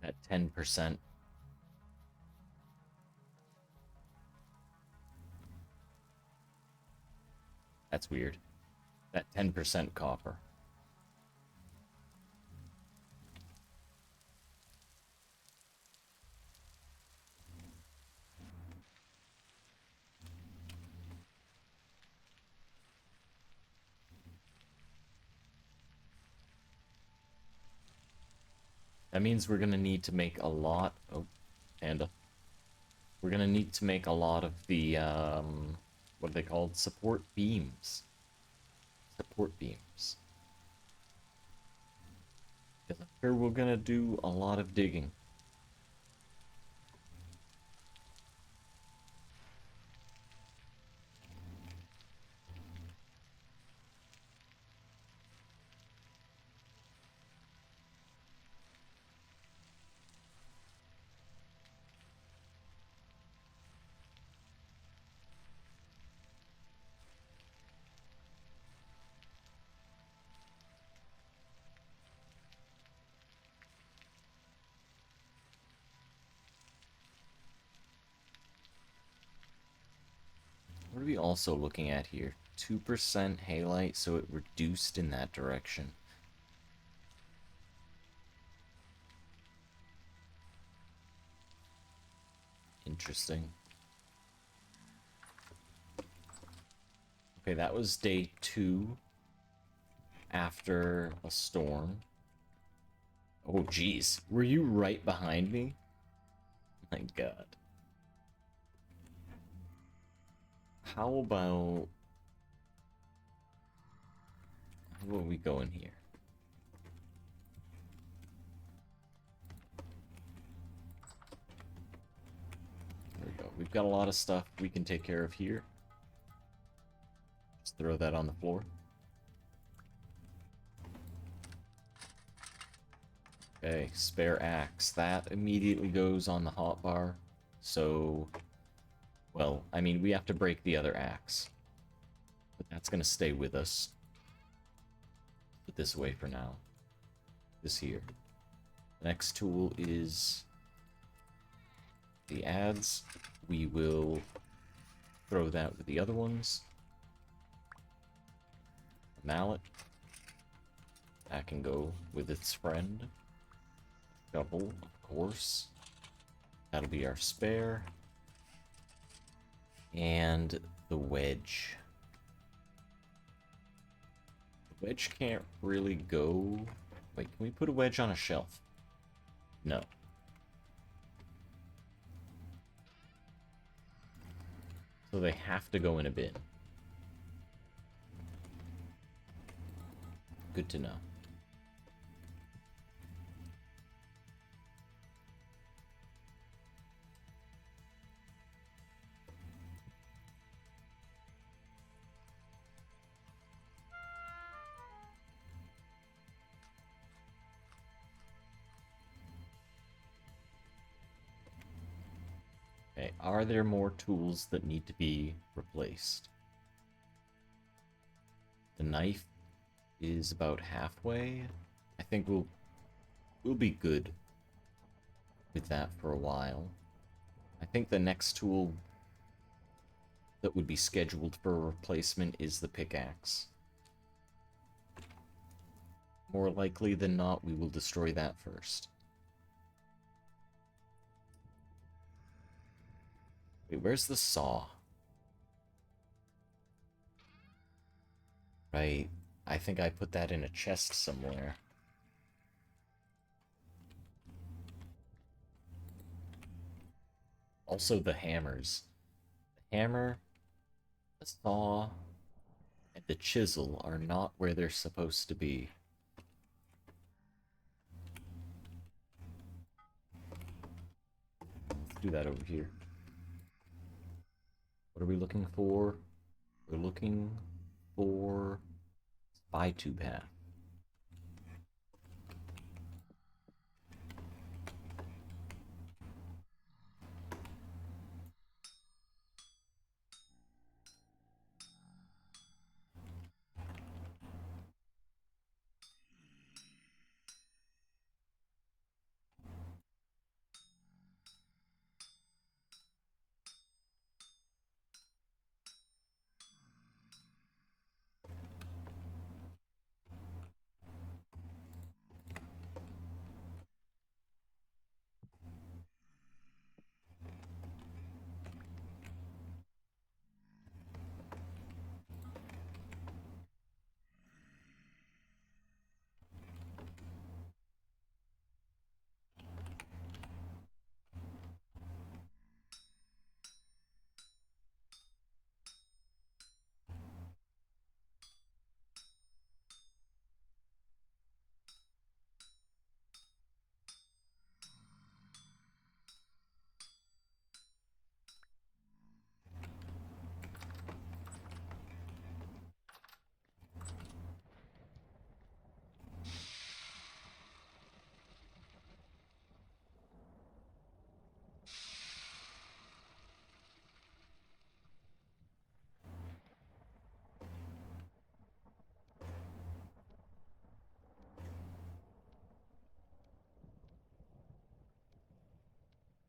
that 10%. That's weird. That 10% copper. That means we're gonna need to make a lot... Oh, panda. We're gonna need to make a lot of the, what are they called? Support beams. Support beams. Because I'm sure we're gonna do a lot of digging. What are we also looking at here? 2% halite, so it reduced in that direction. Interesting. Okay, that was day 2 after a storm. Oh, geez. Were you right behind me? My God. How about we go in here? got a lot of stuff we can take care of here. Just throw that on the floor. Okay, spare axe. That immediately goes on the hotbar. So, well, I mean, we have to break the other axe. But that's going to stay with us. Put this away for now. This here. The next tool is the adze. We will throw that with the other ones. A mallet. That can go with its friend. Shovel, of course. That'll be our spare. And the wedge. The wedge can't really go... Wait, can we put a wedge on a shelf? No. So they have to go in a bin. Good to know. Okay, are there more tools that need to be replaced? The knife is about halfway. I think we'll be good with that for a while. I think the next tool that would be scheduled for replacement is the pickaxe. More likely than not, we will destroy that first. Wait, where's the saw? Right, I think I put that in a chest somewhere. Also the hammers. The hammer, the saw, and the chisel are not where they're supposed to be. Let's do that over here. What are we looking for? We're looking for spy tube hat.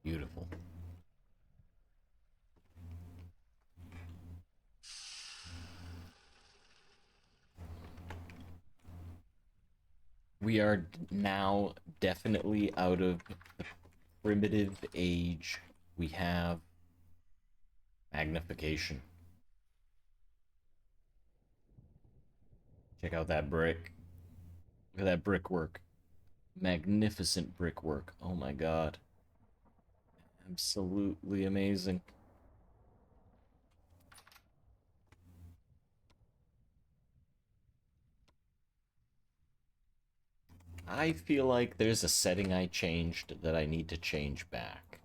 Beautiful. We are now definitely out of the primitive age. We have magnification. Check out that brick. Look at that brickwork. Magnificent brickwork. Oh my god. Absolutely amazing. I feel like there's a setting I changed that I need to change back.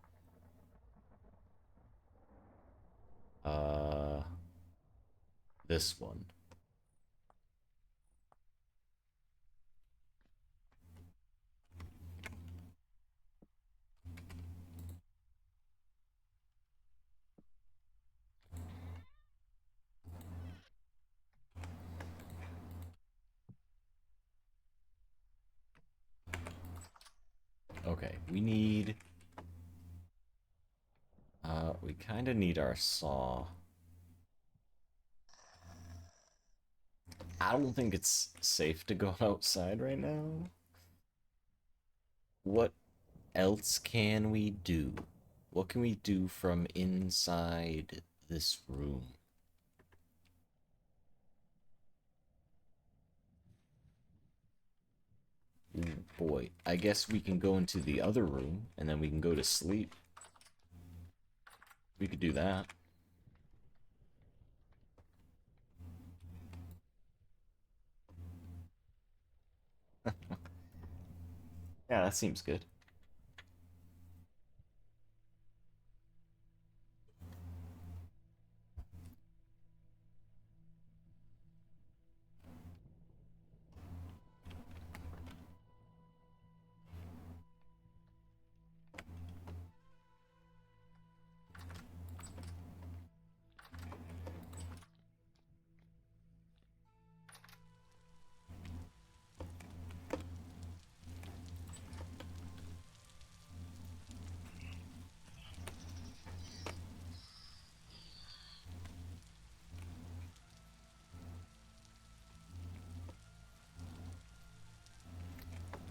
Uh, this one. Okay, we need... we kind of need our saw. I don't think it's safe to go outside right now. What else can we do? What can we do from inside this room? Ooh, boy, I guess we can go into the other room, and then we can go to sleep. We could do that. Yeah, that seems good.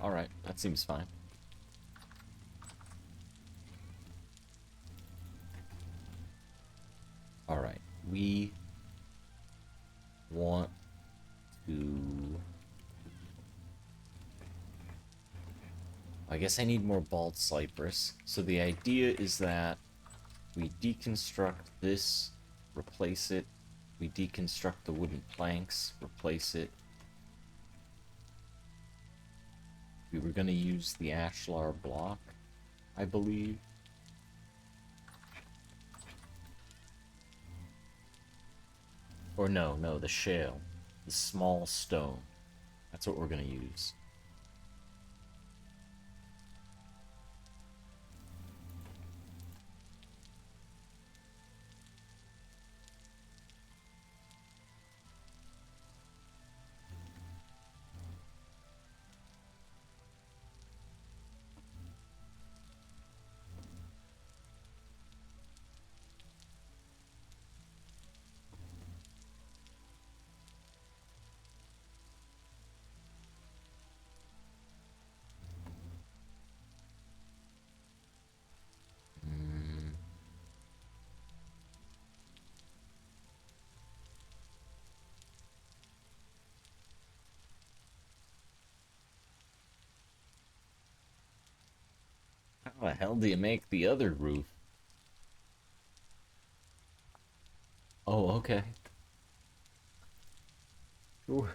Alright, that seems fine. Alright, we want to... I guess I need more bald cypress. So the idea is that we deconstruct this, replace it. We deconstruct the wooden planks, replace it. We were going to use the ashlar block, I believe. Or no, the shale. The small stone. That's what we're going to use. How the hell do you make the other roof? Oh, okay. Sure.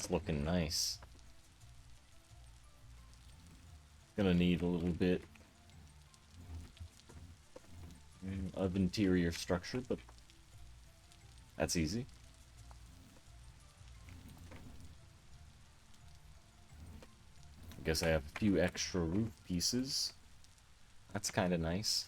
It's looking nice. Gonna need a little bit of interior structure, but that's easy. I guess I have a few extra roof pieces. That's kind of nice.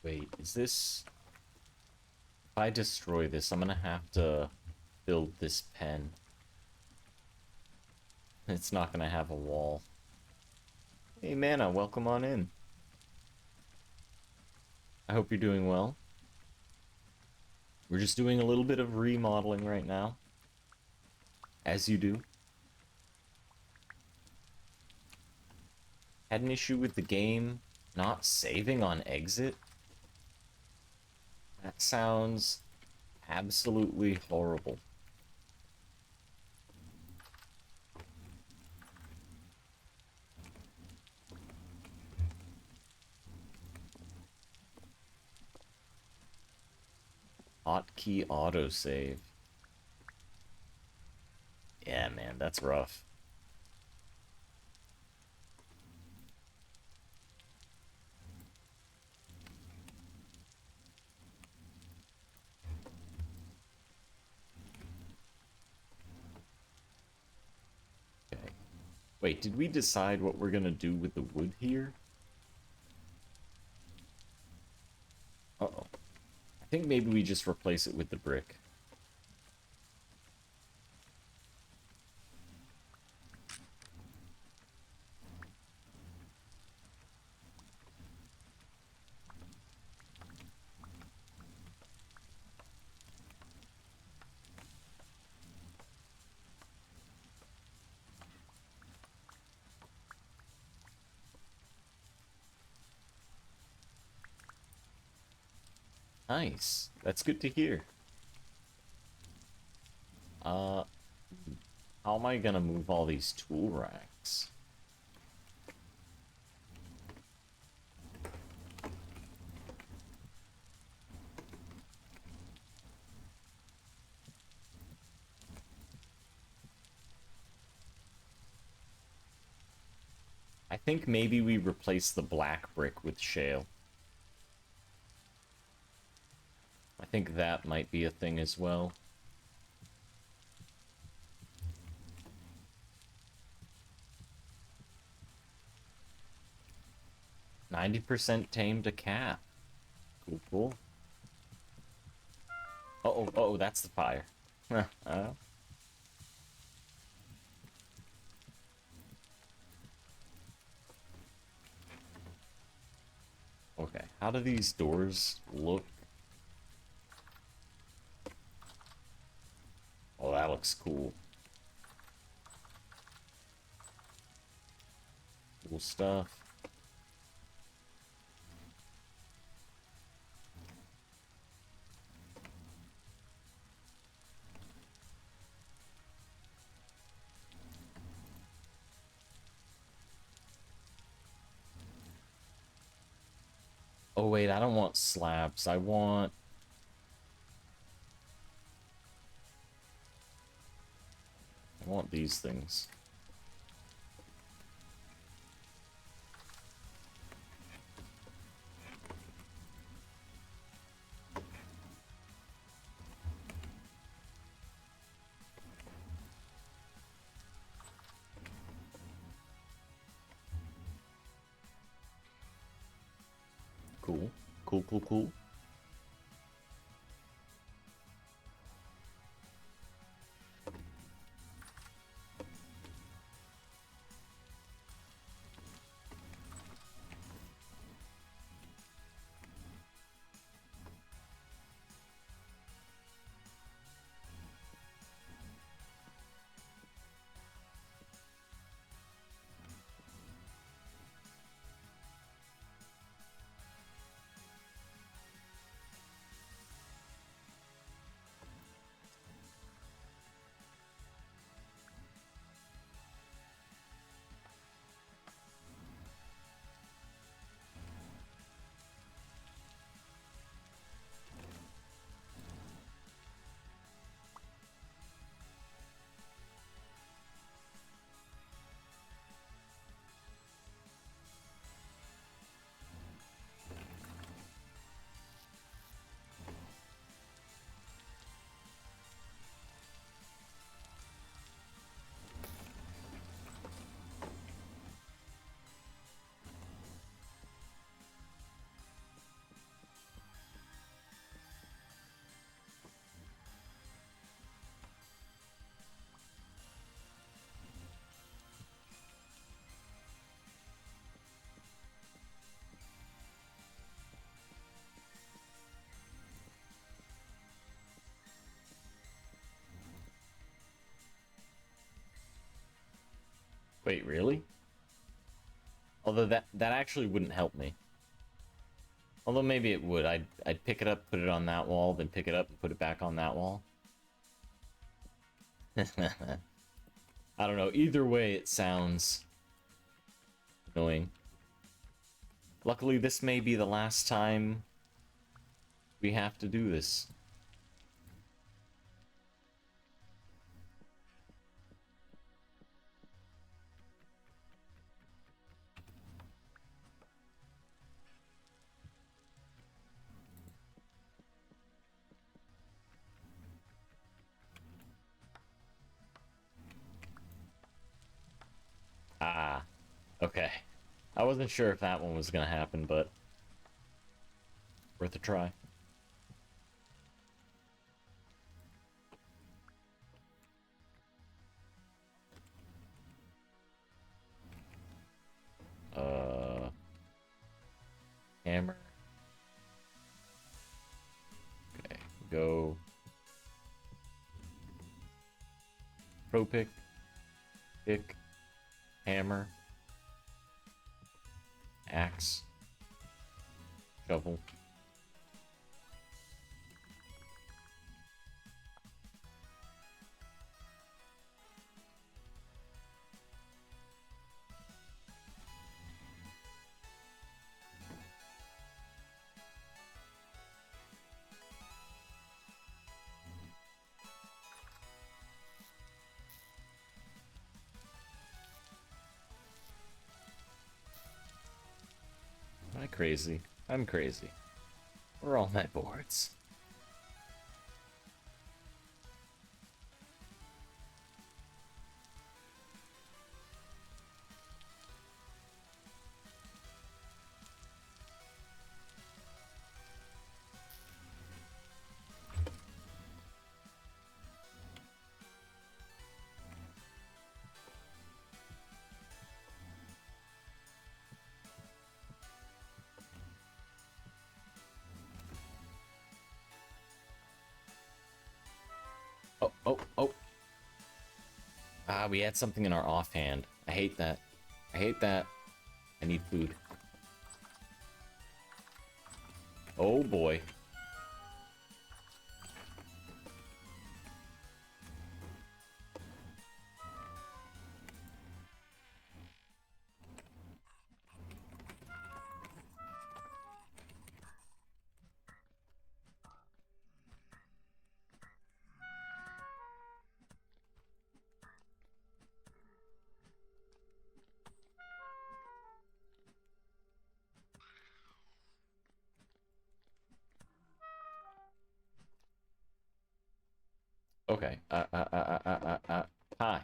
Wait, is this... If I destroy this, I'm gonna have to build this pen. It's not gonna have a wall. Hey, Mana, welcome on in. I hope you're doing well. We're just doing a little bit of remodeling right now. As you do. Had an issue with the game not saving on exit. That sounds absolutely horrible. Hotkey autosave. Yeah, man, that's rough. Okay. Wait, did we decide what we're gonna do with the wood here? Uh-oh. I think maybe we just replace it with the brick. Nice. That's good to hear. How am I gonna move all these tool racks? I think maybe we replace the black brick with shale. I think that might be a thing as well. %tamed a cat. Cool, cool. Uh-oh, uh-oh, that's the fire. Okay, how do these doors look? Oh, that looks cool. Cool stuff. Oh wait, I don't want slabs. I want these things. Cool. Cool, cool, cool. Wait, really? Although that actually wouldn't help me. Although maybe it would. I'd pick it up, put it on that wall, then pick it up and put it back on that wall. I don't know. Either way, it sounds annoying. Luckily, this may be the last time we have to do this. Ah, okay. I wasn't sure if that one was gonna happen, but worth a try. Hammer. Okay, go. Pro pick, hammer, axe, shovel. Am I crazy? I'm crazy. We're all my boards. Oh, oh, oh. Ah, we had something in our offhand. I hate that. I hate that. I need food. Oh boy. Okay. Pie.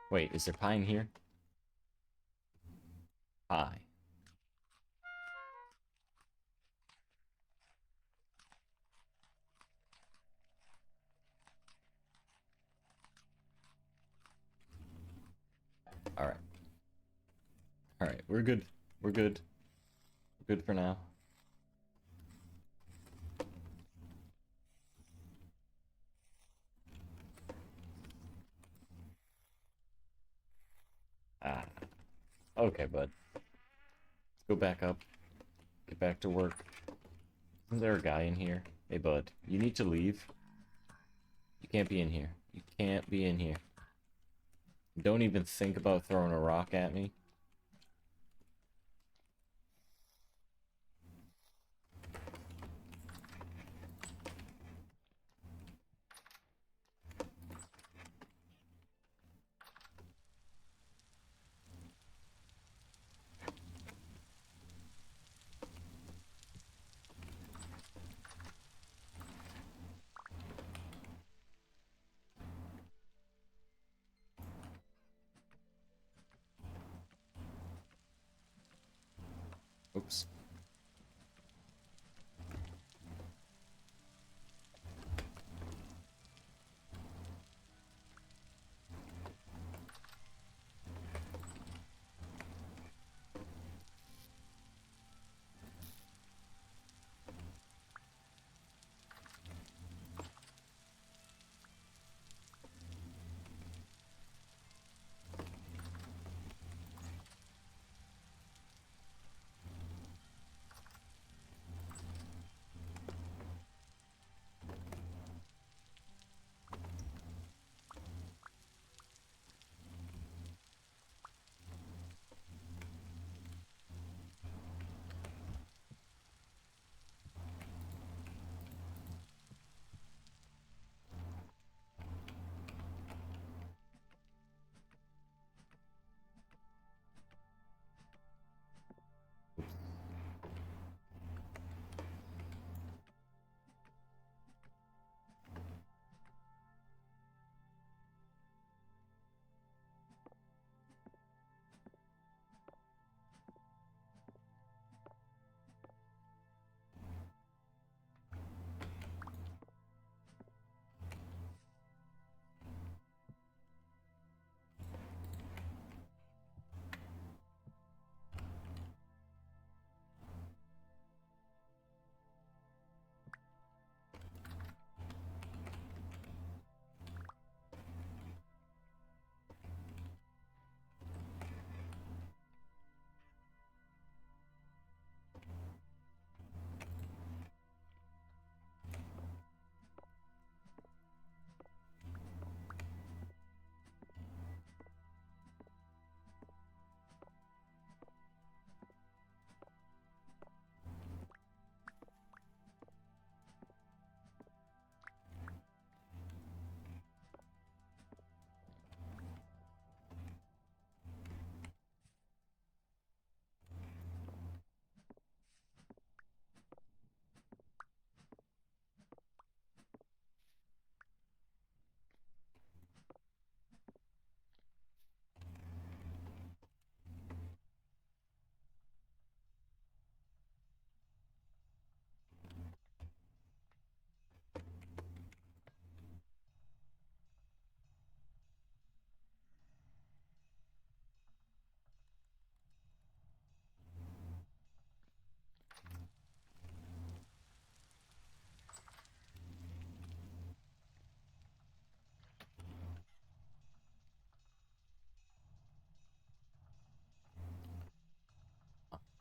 Wait, is there pie in here? Pie. We're good. We're good. We're good for now. Ah. Okay, bud. Let's go back up. Get back to work. Isn't there a guy in here? Hey, bud. You need to leave. You can't be in here. You can't be in here. Don't even think about throwing a rock at me. Oops.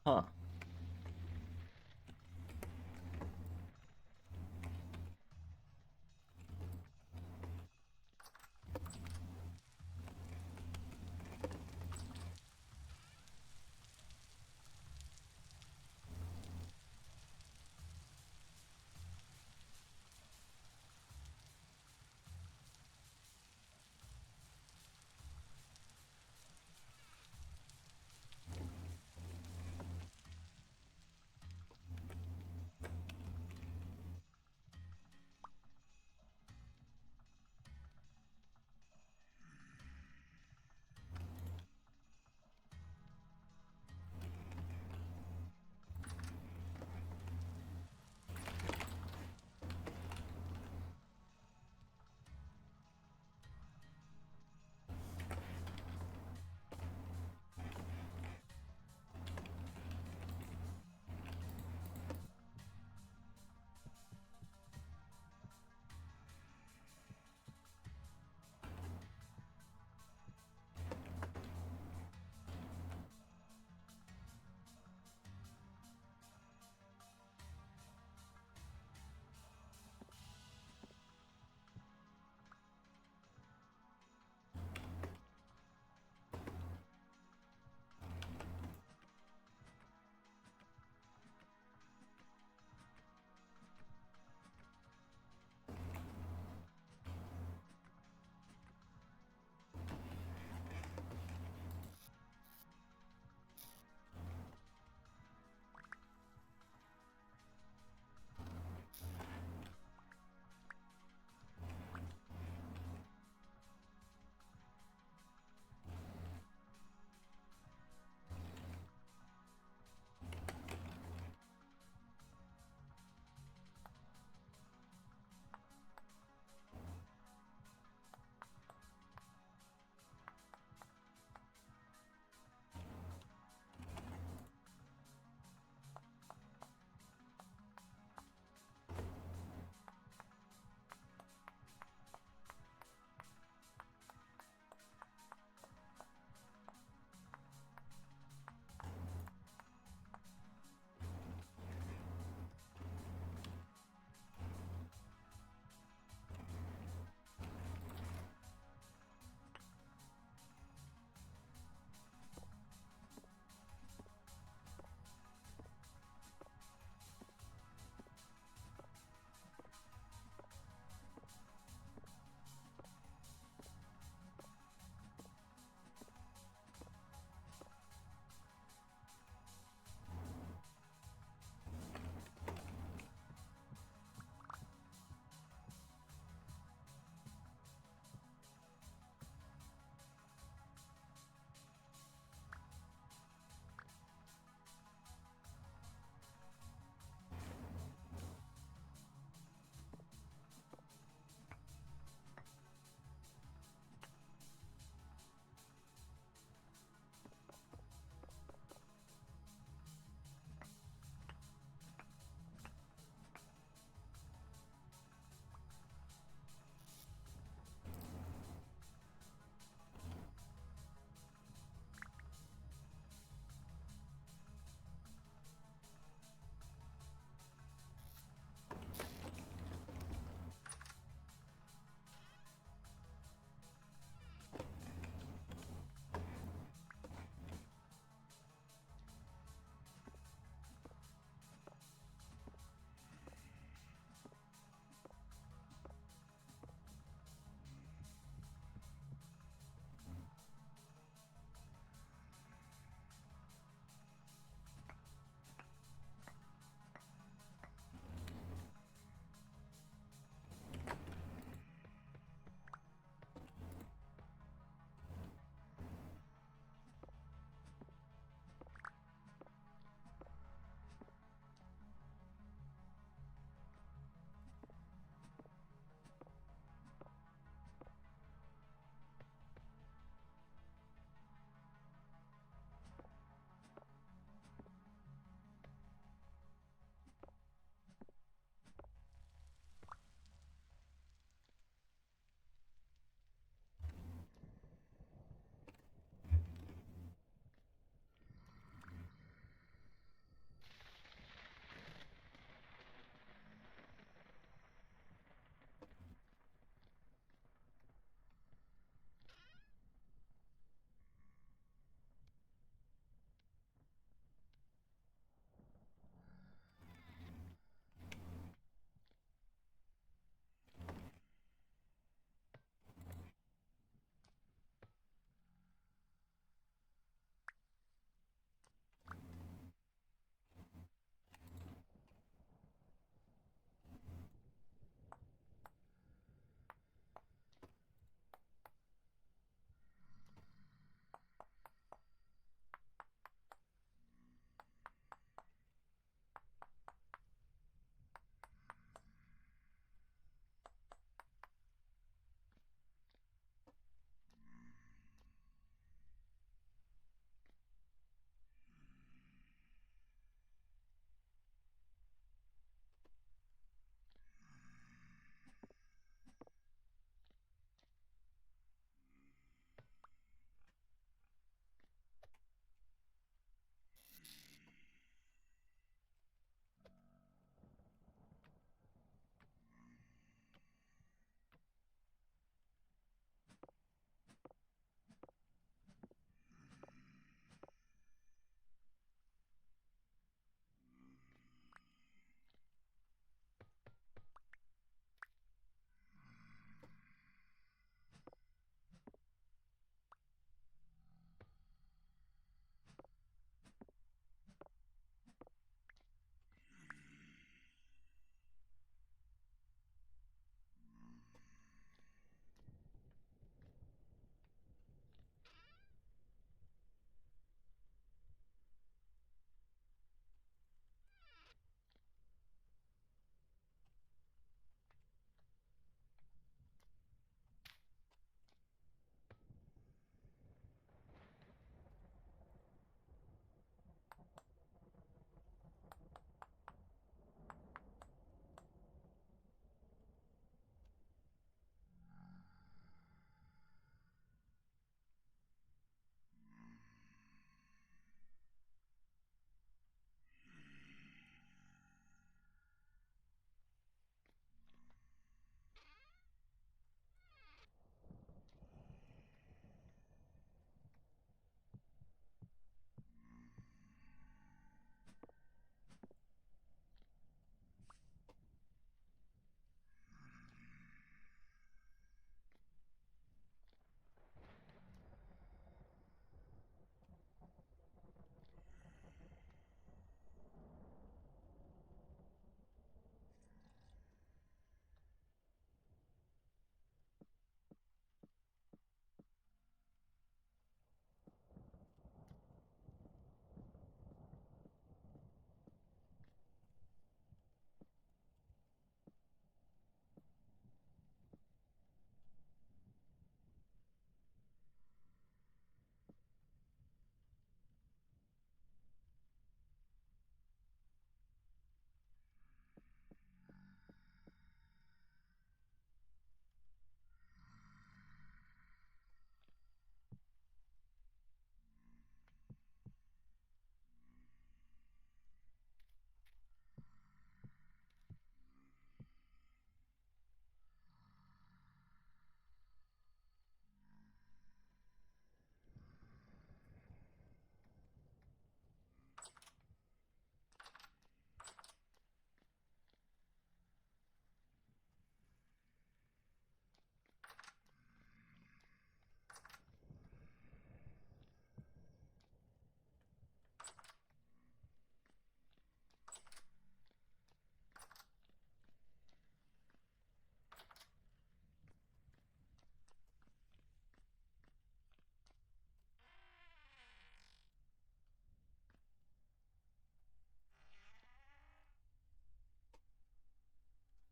Huh.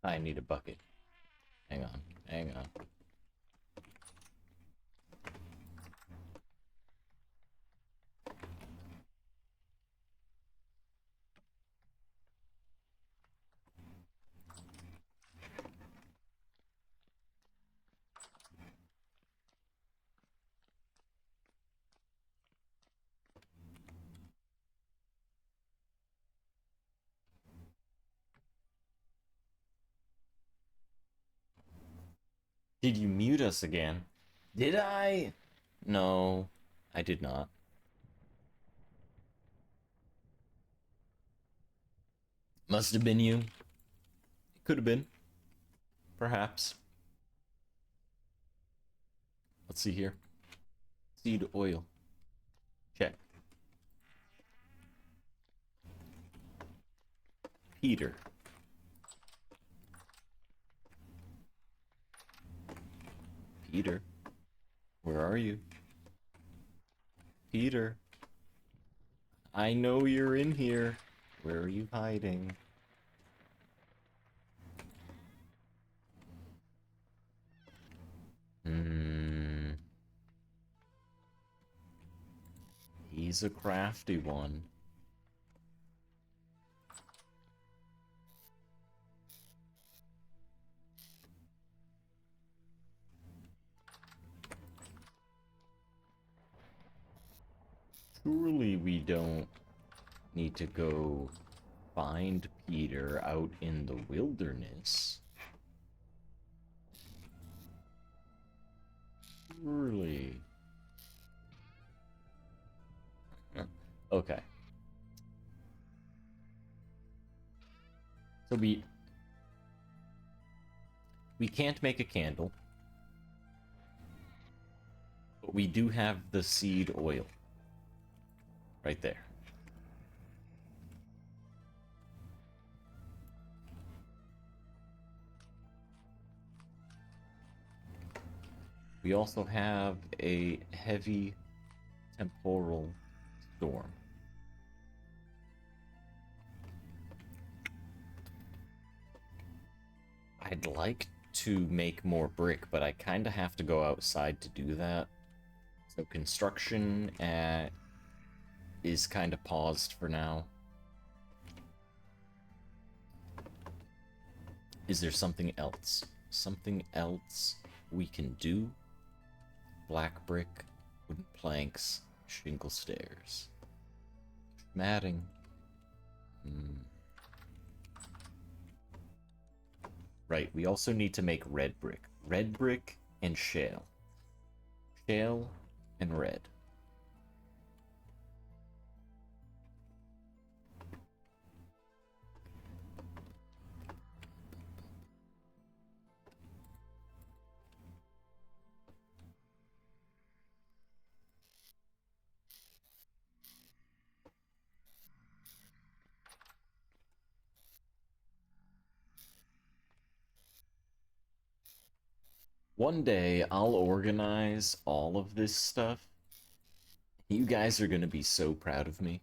I need a bucket. Hang on, hang on. Did you mute us again? Did I? No, I did not. Must have been you. It could have been. Perhaps. Let's see here. Seed oil. Check. Peter. Peter. Where are you? Peter. I know you're in here. Where are you hiding? He's a crafty one. Surely we don't need to go find Peter out in the wilderness. Surely. Okay. So we can't make a candle, but we do have the seed oil right there. We also have a heavy temporal storm. I'd like to make more brick, but I kind of have to go outside to do that. So construction is kind of paused for now. Is there something else? Something else we can do? Black brick, wooden planks, shingle stairs. Matting. Right, we also need to make red brick. Red brick and shale. Shale and red. One day, I'll organize all of this stuff. You guys are gonna be so proud of me.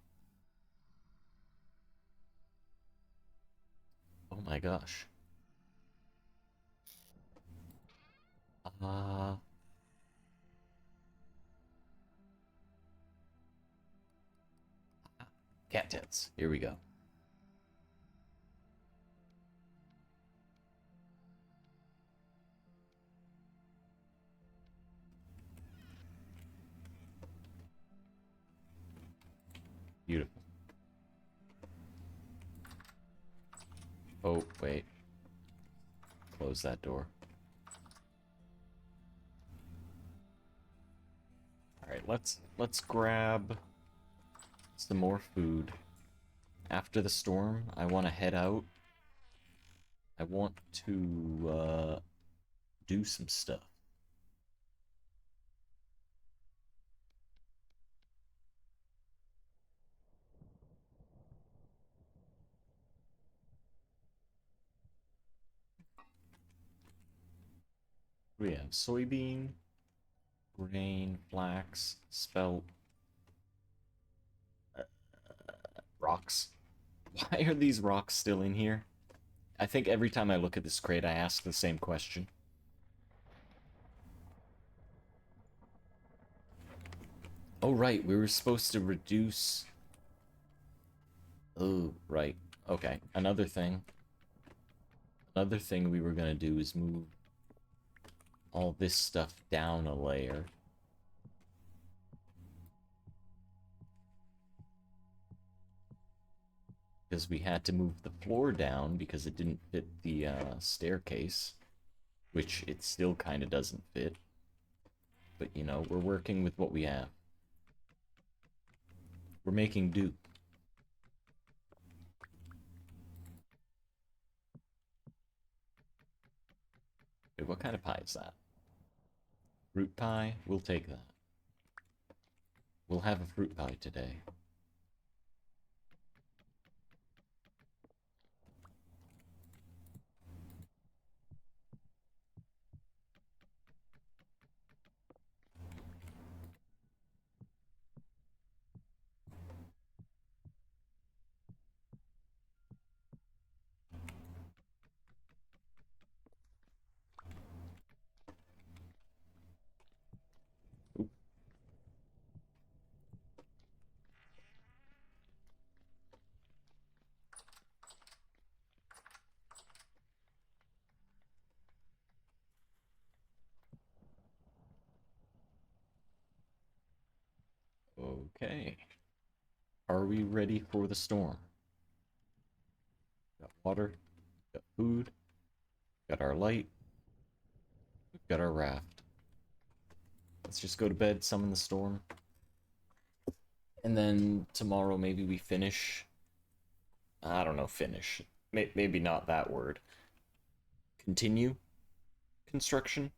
Oh my gosh. Cattails. Here we go. Beautiful. Oh, wait. Close that door. Alright, let's grab some more food. After the storm, I want to head out. I want to do some stuff. We have soybean, grain, flax, spelt, rocks. Why are these rocks still in here? I think every time I look at this crate, I ask the same question. Oh, right, we were supposed to reduce... Oh, right. Okay, another thing. Another thing we were gonna do is move all this stuff down a layer. Because we had to move the floor down because it didn't fit the staircase. Which it still kind of doesn't fit. But, you know, we're working with what we have. We're making do. Wait, what kind of pie is that? Fruit pie? We'll take that. We'll have a fruit pie today. Oop. Okay. Are we ready for the storm? Got water, got food, got our light, we've got our raft. Let's just go to bed, summon the storm. And then tomorrow maybe we finish. I don't know, finish. Maybe not that word. Continue construction